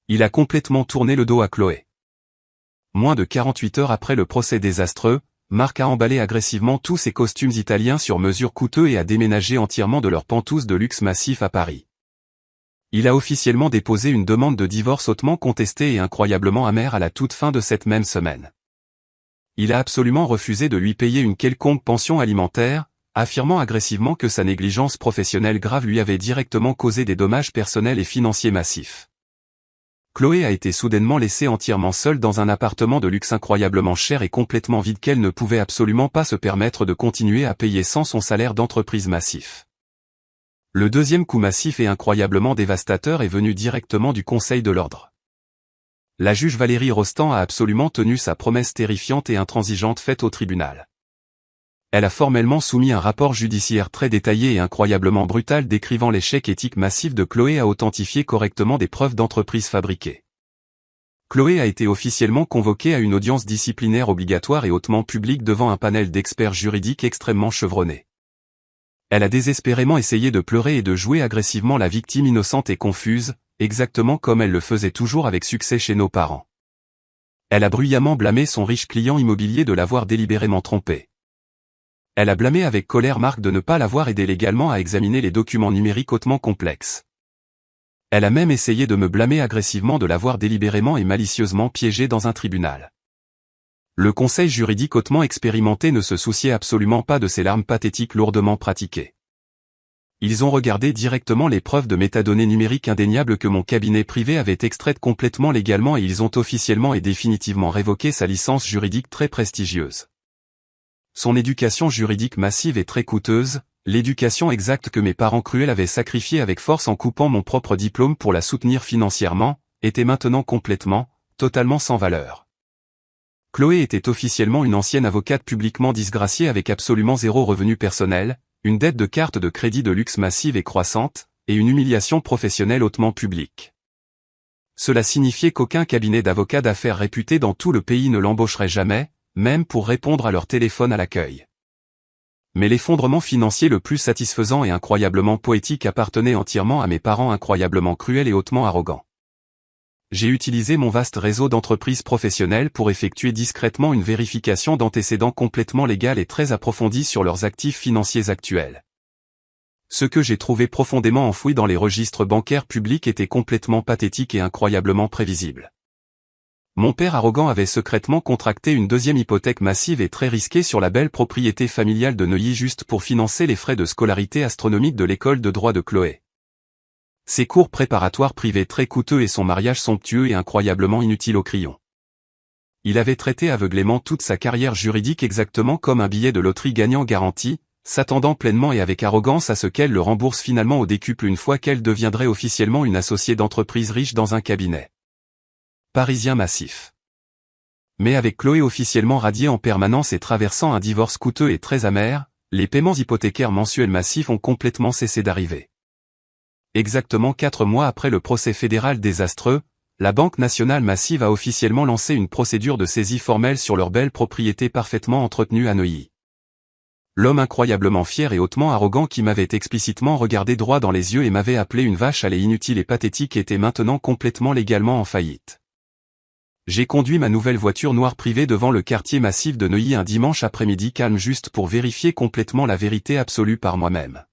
Il a complètement tourné le dos à Chloé. Moins de 48 heures après le procès désastreux, Marc a emballé agressivement tous ses costumes italiens sur mesure coûteux et a déménagé entièrement de leurs pantouses de luxe massif à Paris. Il a officiellement déposé une demande de divorce hautement contestée et incroyablement amère à la toute fin de cette même semaine. Il a absolument refusé de lui payer une quelconque pension alimentaire, affirmant agressivement que sa négligence professionnelle grave lui avait directement causé des dommages personnels et financiers massifs. Chloé a été soudainement laissée entièrement seule dans un appartement de luxe incroyablement cher et complètement vide qu'elle ne pouvait absolument pas se permettre de continuer à payer sans son salaire d'entreprise massif. Le deuxième coup massif et incroyablement dévastateur est venu directement du Conseil de l'Ordre. La juge Valérie Rostand a absolument tenu sa promesse terrifiante et intransigeante faite au tribunal. Elle a formellement soumis un rapport judiciaire très détaillé et incroyablement brutal décrivant l'échec éthique massif de Chloé à authentifier correctement des preuves d'entreprise fabriquées. Chloé a été officiellement convoquée à une audience disciplinaire obligatoire et hautement publique devant un panel d'experts juridiques extrêmement chevronnés. Elle a désespérément essayé de pleurer et de jouer agressivement la victime innocente et confuse, exactement comme elle le faisait toujours avec succès chez nos parents. Elle a bruyamment blâmé son riche client immobilier de l'avoir délibérément trompé. Elle a blâmé avec colère Marc de ne pas l'avoir aidé légalement à examiner les documents numériques hautement complexes. Elle a même essayé de me blâmer agressivement de l'avoir délibérément et malicieusement piégé dans un tribunal. Le conseil juridique hautement expérimenté ne se souciait absolument pas de ces larmes pathétiques lourdement pratiquées. Ils ont regardé directement les preuves de métadonnées numériques indéniables que mon cabinet privé avait extraites complètement légalement et ils ont officiellement et définitivement révoqué sa licence juridique très prestigieuse. Son éducation juridique massive et très coûteuse, l'éducation exacte que mes parents cruels avaient sacrifiée avec force en coupant mon propre diplôme pour la soutenir financièrement, était maintenant complètement, totalement sans valeur. Chloé était officiellement une ancienne avocate publiquement disgraciée avec absolument zéro revenu personnel, une dette de carte de crédit de luxe massive et croissante, et une humiliation professionnelle hautement publique. Cela signifiait qu'aucun cabinet d'avocats d'affaires réputé dans tout le pays ne l'embaucherait jamais, même pour répondre à leur téléphone à l'accueil. Mais l'effondrement financier le plus satisfaisant et incroyablement poétique appartenait entièrement à mes parents incroyablement cruels et hautement arrogants. J'ai utilisé mon vaste réseau d'entreprises professionnelles pour effectuer discrètement une vérification d'antécédents complètement légale et très approfondie sur leurs actifs financiers actuels. Ce que j'ai trouvé profondément enfoui dans les registres bancaires publics était complètement pathétique et incroyablement prévisible. Mon père arrogant avait secrètement contracté une deuxième hypothèque massive et très risquée sur la belle propriété familiale de Neuilly juste pour financer les frais de scolarité astronomique de l'école de droit de Chloé. Ses cours préparatoires privés très coûteux et son mariage somptueux et incroyablement inutile au crayon. Il avait traité aveuglément toute sa carrière juridique exactement comme un billet de loterie gagnant garanti, s'attendant pleinement et avec arrogance à ce qu'elle le rembourse finalement au décuple une fois qu'elle deviendrait officiellement une associée d'entreprise riche dans un cabinet parisien massif. Mais avec Chloé officiellement radiée en permanence et traversant un divorce coûteux et très amer, les paiements hypothécaires mensuels massifs ont complètement cessé d'arriver. Exactement 4 mois après le procès fédéral désastreux, la Banque nationale massive a officiellement lancé une procédure de saisie formelle sur leur belle propriété parfaitement entretenue à Neuilly. L'homme incroyablement fier et hautement arrogant qui m'avait explicitement regardé droit dans les yeux et m'avait appelé une vache à lait inutile et pathétique était maintenant complètement légalement en faillite. J'ai conduit ma nouvelle voiture noire privée devant le quartier massif de Neuilly un dimanche après-midi calme juste pour vérifier complètement la vérité absolue par moi-même.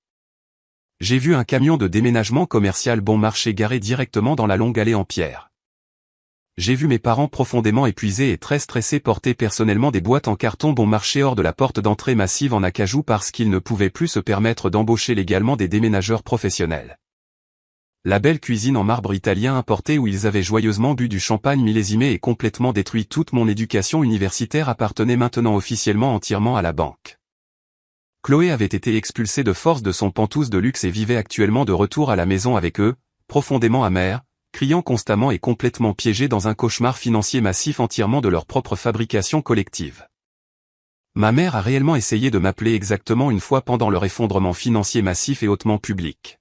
J'ai vu un camion de déménagement commercial bon marché garé directement dans la longue allée en pierre. J'ai vu mes parents profondément épuisés et très stressés porter personnellement des boîtes en carton bon marché hors de la porte d'entrée massive en acajou parce qu'ils ne pouvaient plus se permettre d'embaucher légalement des déménageurs professionnels. La belle cuisine en marbre italien importé où ils avaient joyeusement bu du champagne millésimé et complètement détruit toute mon éducation universitaire appartenait maintenant officiellement entièrement à la banque. Chloé avait été expulsée de force de son Pantouse de luxe et vivait actuellement de retour à la maison avec eux, profondément amère, criant constamment et complètement piégés dans un cauchemar financier massif entièrement de leur propre fabrication collective. Ma mère a réellement essayé de m'appeler exactement une fois pendant leur effondrement financier massif et hautement public.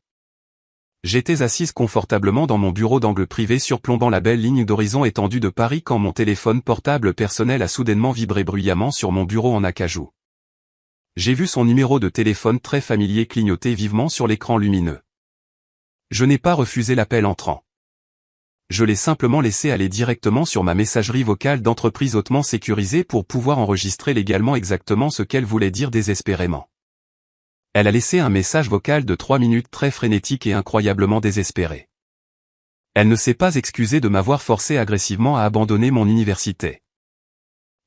J'étais assise confortablement dans mon bureau d'angle privé surplombant la belle ligne d'horizon étendue de Paris quand mon téléphone portable personnel a soudainement vibré bruyamment sur mon bureau en acajou. J'ai vu son numéro de téléphone très familier clignoter vivement sur l'écran lumineux. Je n'ai pas refusé l'appel entrant. Je l'ai simplement laissé aller directement sur ma messagerie vocale d'entreprise hautement sécurisée pour pouvoir enregistrer légalement exactement ce qu'elle voulait dire désespérément. Elle a laissé un message vocal de 3 minutes très frénétique et incroyablement désespéré. Elle ne s'est pas excusée de m'avoir forcé agressivement à abandonner mon université.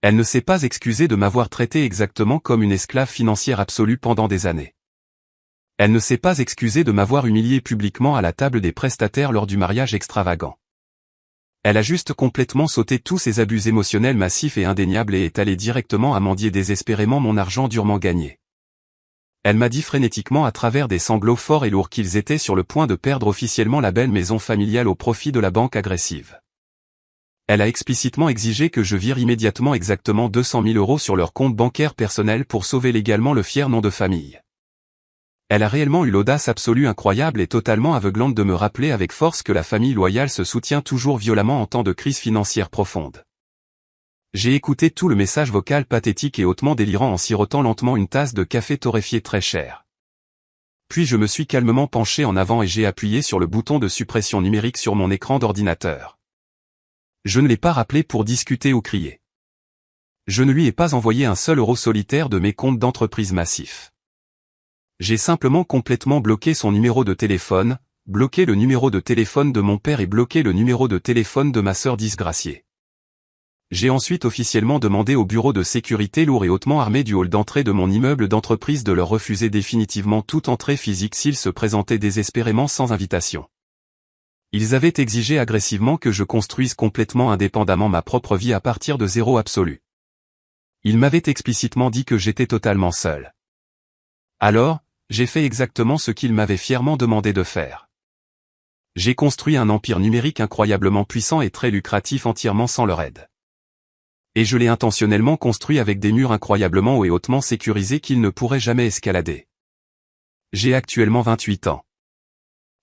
Elle ne s'est pas excusée de m'avoir traité exactement comme une esclave financière absolue pendant des années. Elle ne s'est pas excusée de m'avoir humilié publiquement à la table des prestataires lors du mariage extravagant. Elle a juste complètement sauté tous ces abus émotionnels massifs et indéniables et est allée directement à mendier désespérément mon argent durement gagné. Elle m'a dit frénétiquement à travers des sanglots forts et lourds qu'ils étaient sur le point de perdre officiellement la belle maison familiale au profit de la banque agressive. Elle a explicitement exigé que je vire immédiatement exactement 200 000 € sur leur compte bancaire personnel pour sauver légalement le fier nom de famille. Elle a réellement eu l'audace absolue incroyable et totalement aveuglante de me rappeler avec force que la famille loyale se soutient toujours violemment en temps de crise financière profonde. J'ai écouté tout le message vocal pathétique et hautement délirant en sirotant lentement une tasse de café torréfié très cher. Puis je me suis calmement penché en avant et j'ai appuyé sur le bouton de suppression numérique sur mon écran d'ordinateur. Je ne l'ai pas rappelé pour discuter ou crier. Je ne lui ai pas envoyé un seul euro solitaire de mes comptes d'entreprise massifs. J'ai simplement complètement bloqué son numéro de téléphone, bloqué le numéro de téléphone de mon père et bloqué le numéro de téléphone de ma sœur disgraciée. J'ai ensuite officiellement demandé au bureau de sécurité lourd et hautement armé du hall d'entrée de mon immeuble d'entreprise de leur refuser définitivement toute entrée physique s'ils se présentaient désespérément sans invitation. Ils avaient exigé agressivement que je construise complètement indépendamment ma propre vie à partir de zéro absolu. Ils m'avaient explicitement dit que j'étais totalement seul. Alors, j'ai fait exactement ce qu'ils m'avaient fièrement demandé de faire. J'ai construit un empire numérique incroyablement puissant et très lucratif entièrement sans leur aide. Et je l'ai intentionnellement construit avec des murs incroyablement hauts et hautement sécurisés qu'ils ne pourraient jamais escalader. J'ai actuellement 28 ans.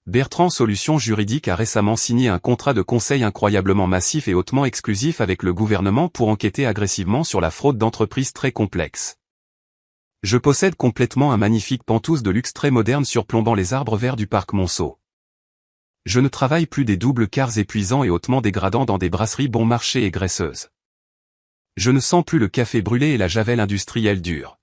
Bertrand Solutions Juridiques a récemment signé un contrat de conseil incroyablement massif et hautement exclusif avec le gouvernement pour enquêter agressivement sur la fraude d'entreprises très complexe. Je possède complètement un magnifique Pantouse de luxe très moderne surplombant les arbres verts du parc Monceau. Je ne travaille plus des doubles quarts épuisants et hautement dégradants dans des brasseries bon marché et graisseuses. Je ne sens plus le café brûlé et la javel industrielle dure.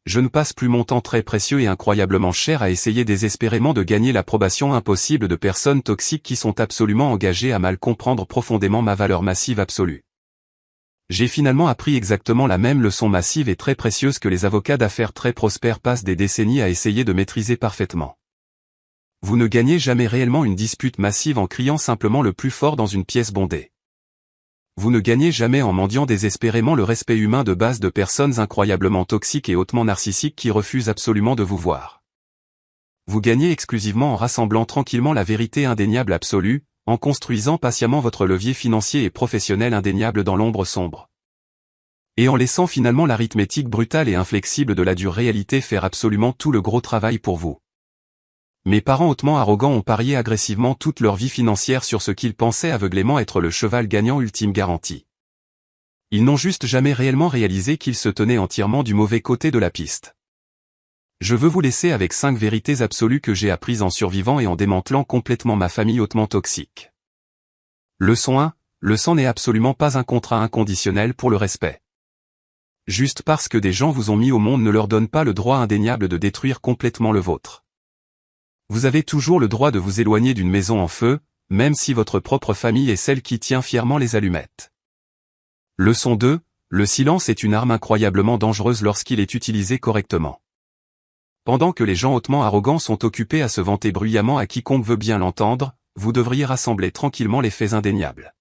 Je ne passe plus mon temps très précieux et incroyablement cher à essayer désespérément de gagner l'approbation impossible de personnes toxiques qui sont absolument engagées à mal comprendre profondément ma valeur massive absolue. J'ai finalement appris exactement la même leçon massive et très précieuse que les avocats d'affaires très prospères passent des décennies à essayer de maîtriser parfaitement. Vous ne gagnez jamais réellement une dispute massive en criant simplement le plus fort dans une pièce bondée. Vous ne gagnez jamais en mendiant désespérément le respect humain de base de personnes incroyablement toxiques et hautement narcissiques qui refusent absolument de vous voir. Vous gagnez exclusivement en rassemblant tranquillement la vérité indéniable absolue, en construisant patiemment votre levier financier et professionnel indéniable dans l'ombre sombre. Et en laissant finalement l'arithmétique brutale et inflexible de la dure réalité faire absolument tout le gros travail pour vous. Mes parents hautement arrogants ont parié agressivement toute leur vie financière sur ce qu'ils pensaient aveuglément être le cheval gagnant ultime garanti. Ils n'ont juste jamais réellement réalisé qu'ils se tenaient entièrement du mauvais côté de la piste. Je veux vous laisser avec 5 vérités absolues que j'ai apprises en survivant et en démantelant complètement ma famille hautement toxique. Leçon 1. Le sang n'est absolument pas un contrat inconditionnel pour le respect. Juste parce que des gens vous ont mis au monde ne leur donne pas le droit indéniable de détruire complètement le vôtre. Vous avez toujours le droit de vous éloigner d'une maison en feu, même si votre propre famille est celle qui tient fièrement les allumettes. Leçon 2, le silence est une arme incroyablement dangereuse lorsqu'il est utilisé correctement. Pendant que les gens hautement arrogants sont occupés à se vanter bruyamment à quiconque veut bien l'entendre, vous devriez rassembler tranquillement les faits indéniables.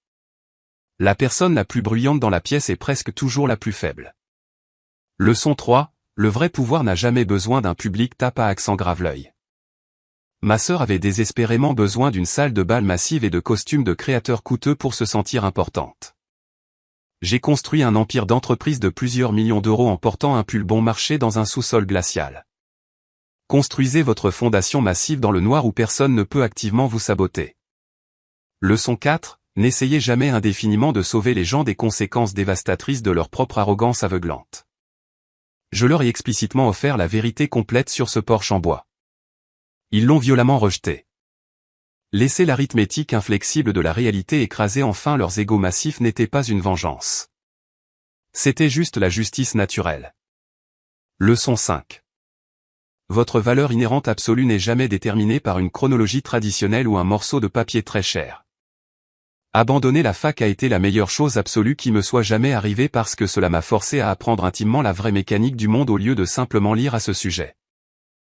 La personne la plus bruyante dans la pièce est presque toujours la plus faible. Leçon 3, le vrai pouvoir n'a jamais besoin d'un public tape à accent grave l'œil. Ma sœur avait désespérément besoin d'une salle de bal massive et de costumes de créateurs coûteux pour se sentir importante. J'ai construit un empire d'entreprise de plusieurs millions d'euros en portant un pull bon marché dans un sous-sol glacial. Construisez votre fondation massive dans le noir où personne ne peut activement vous saboter. Leçon 4, n'essayez jamais indéfiniment de sauver les gens des conséquences dévastatrices de leur propre arrogance aveuglante. Je leur ai explicitement offert la vérité complète sur ce porche en bois. Ils l'ont violemment rejeté. Laisser l'arithmétique inflexible de la réalité écraser enfin leurs égos massifs n'était pas une vengeance. C'était juste la justice naturelle. Leçon 5. Votre valeur inhérente absolue n'est jamais déterminée par une chronologie traditionnelle ou un morceau de papier très cher. Abandonner la fac a été la meilleure chose absolue qui me soit jamais arrivée parce que cela m'a forcé à apprendre intimement la vraie mécanique du monde au lieu de simplement lire à ce sujet.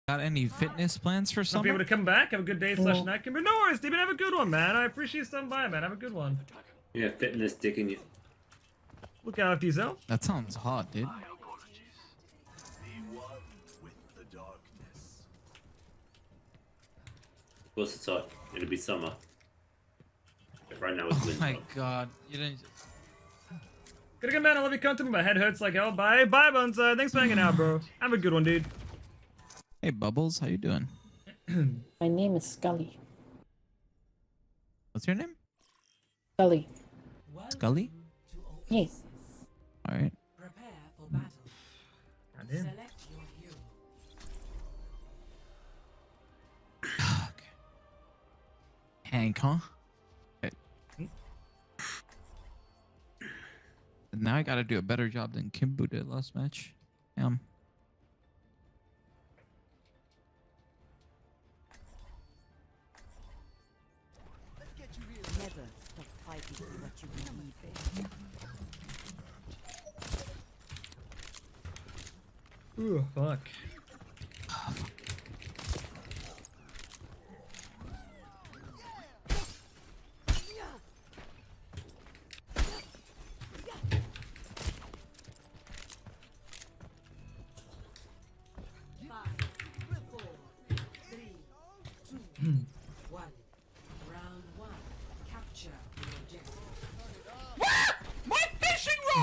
Got any fitness plans for Want people summer? to come back, have a good day slash night. No worries, Steven, have a good one, man. I appreciate you stopping by, man. Have a good one. Yeah, fitness dick in you. Look out for yourself. That sounds hot, dude. Of course it's hot. It'll be summer. But right now it's Oh winter. my god, you didn't. Good again, man. I love your content, but my head hurts like hell. Bye, bye, Bonsai. Thanks for hanging out, bro. Have a good one, dude. Hey, Bubbles, how you doing? My name is Scully. What's your name? Scully. Scully. Yes. All right. Goddamn. Hank, huh? Okay. Now I gotta do a better job than Kimbo did last match. Damn. Never stop fighting for what you believe in. Ooh, fuck.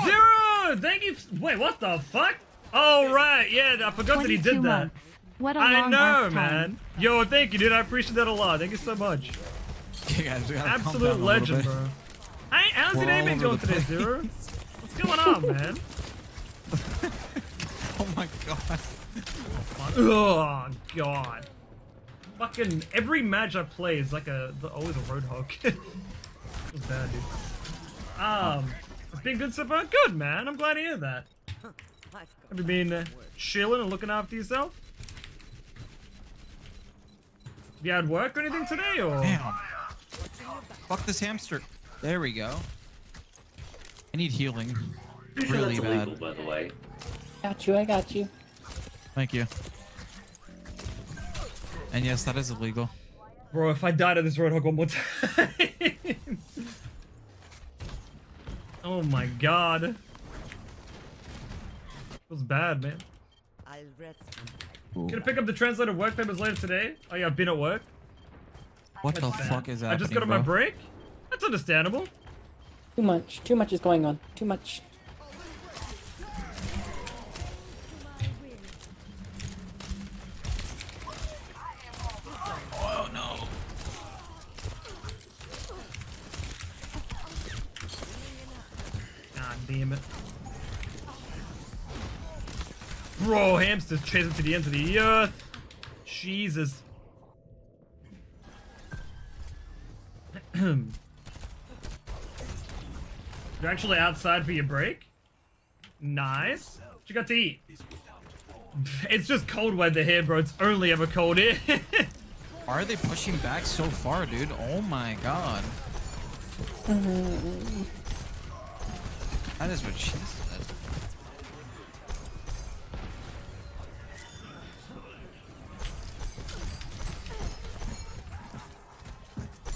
Zero! Thank you. Wait, what the fuck? Oh, right. Yeah, I forgot that he 22 did that. months. What a I long know, ass time. man. Yo, thank you, dude. I appreciate that a lot. Thank you so much. Okay, guys, we gotta calm down Absolute a little legend, bit. bro. How's your We're day all been over going the today, place. Zero? What's going on, man? Oh my god. Oh, God. Fucking every match I play is like always a Roadhog. It's bad, dude. It's been good so far? Good, man. I'm glad to hear that. Have you been chilling and looking after yourself? Have you had work or anything today, or? Damn. Fuck this hamster. There we go. I need healing. Really That's illegal, bad. by the way. Got you, I got you. Thank you. And yes, that is illegal. Bro, if I died at this Roadhog one more time. Oh my god. Feels bad, man. I'll rest. Gonna pick up the translated work papers later today. Oh yeah, I've been at work. What the That's bad. fuck is happening, I just got on my bro? break. That's understandable. Too much. Too much is going on. Too much. Oh no. God damn it. Bro, hamsters chasing to the ends of the earth. Jesus. You're actually outside for your break? Nice. What you got to eat? It's just cold weather here, bro. It's only ever cold here. Why are they pushing back so far, dude? Oh my god. That is what she said.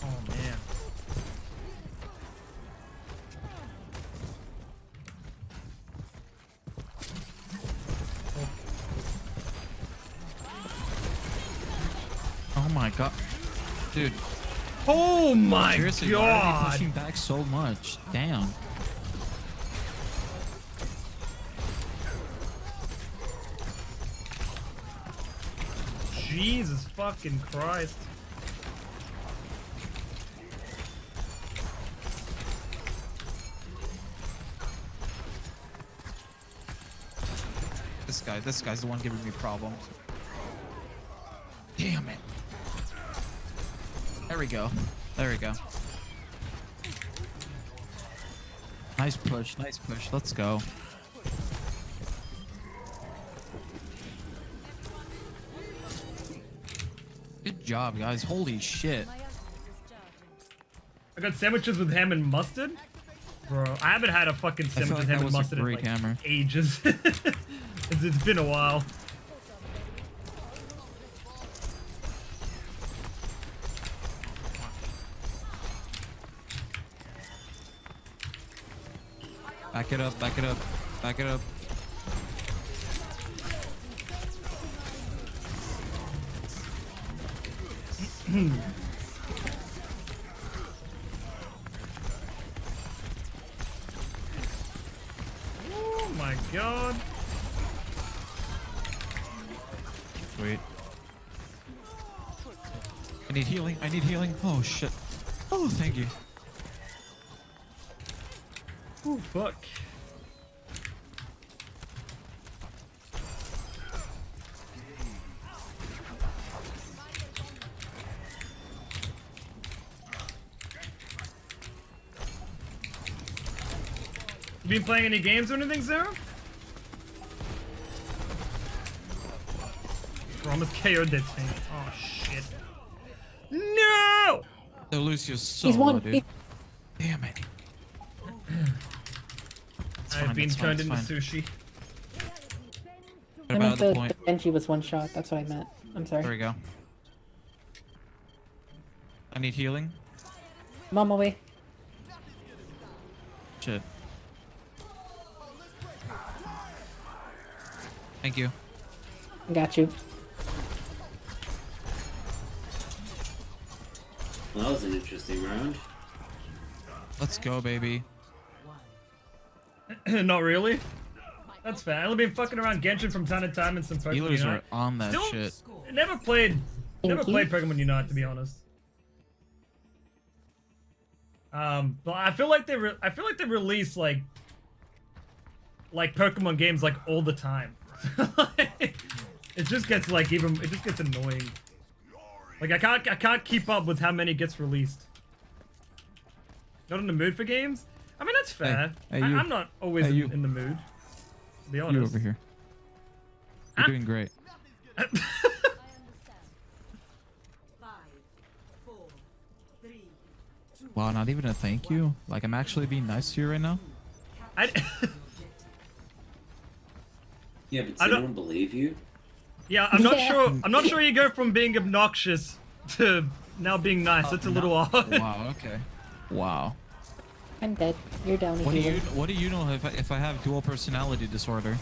Oh, man. Oh my god. Dude, Oh my seriously, why are they god! pushing back so much? Damn. Jesus fucking Christ. This guy's the one giving me problems. Damn it. There we go. There we go. Nice push, nice push. Let's go. Good job, guys. Holy shit. I got sandwiches with ham and mustard. Bro, I haven't had a fucking feel sandwich like with that ham and was a mustard in break like hammer. ages. It's been a while. Back it up, back it up, back it up. Oh my god. Sweet. I need healing. I need healing. Oh shit. Oh, thank you. Oh fuck. You been playing any games or anything, Zero? Promise KO'd that thing. Oh shit. No! The Lucio's so He's low, one. dude. Damn it. It's I've fine, been it's fine, turned it's into fine. sushi. What I about meant the the point? Genji was one shot. That's what I meant. I'm There sorry. we go. I need healing. I'm on my way. Shit. Thank you. I got you. Well, that was an interesting round. Let's go, baby. Not really. That's fair. I've been fucking around Genshin from time to time in some Pokemon Healers Unite. are on that Still, shit. Never played Thank you. Pokemon Unite, to be honest. But I feel like they release like Pokemon games like all the time. It just gets like it just gets annoying. Like I can't keep up with how many gets released. Not in the mood for games? I mean that's fair. Hey, you. I'm not always Hey, you. in the mood. To be honest. You over here. You're doing great. 5, 4, 3, 2. Wow, not even a thank you? Like, I'm actually being nice to you right now? Yeah, but I I don't- don't believe you. Yeah, I'm not Yeah. sure. I'm not sure you go from being obnoxious to now being nice. It's a little odd. Wow, okay. Wow. I'm dead. You're down. What do again. you What do you know if I have dual personality disorder?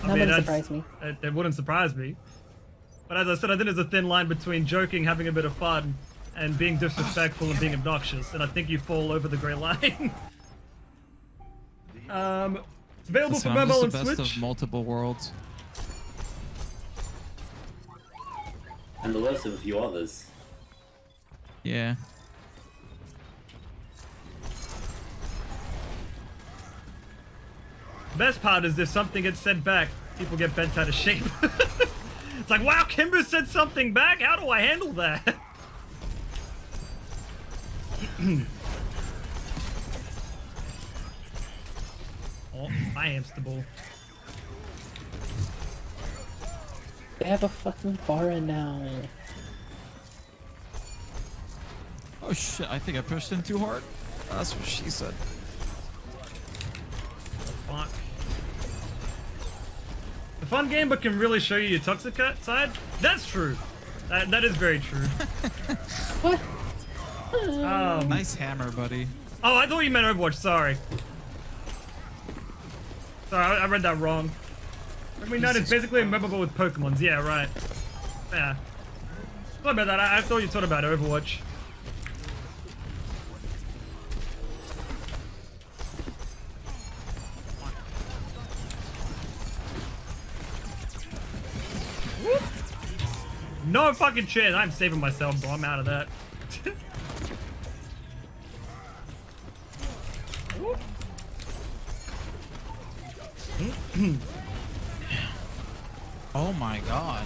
I That mean, wouldn't that's- surprise me. It wouldn't surprise me. But as I said, I think there's a thin line between joking, having a bit of fun, and being disrespectful and being obnoxious. And I think you fall over the grey line. It's available Listen, for I'm mobile just and the best Switch. of multiple worlds. And the worst of a few others. Yeah. The best part is if something gets said back, people get bent out of shape. It's like, wow, Kimber said something back. How do I handle that? my hamster ball. They have a fucking Pharah now. Oh shit, I think I pushed in too hard. That's what she said. Fuck. A fun game, but can really show you your toxic side? That's true. That is very true. What? Nice hammer, buddy. Oh, I thought you meant Overwatch, sorry. Sorry, I read that wrong. I mean, that is basically immeasurable with Pokemons. Yeah, right. Yeah. Sorry about that. I thought you talked about Overwatch. No fucking chance. I'm saving myself, bro. I'm out of that. Oh my god.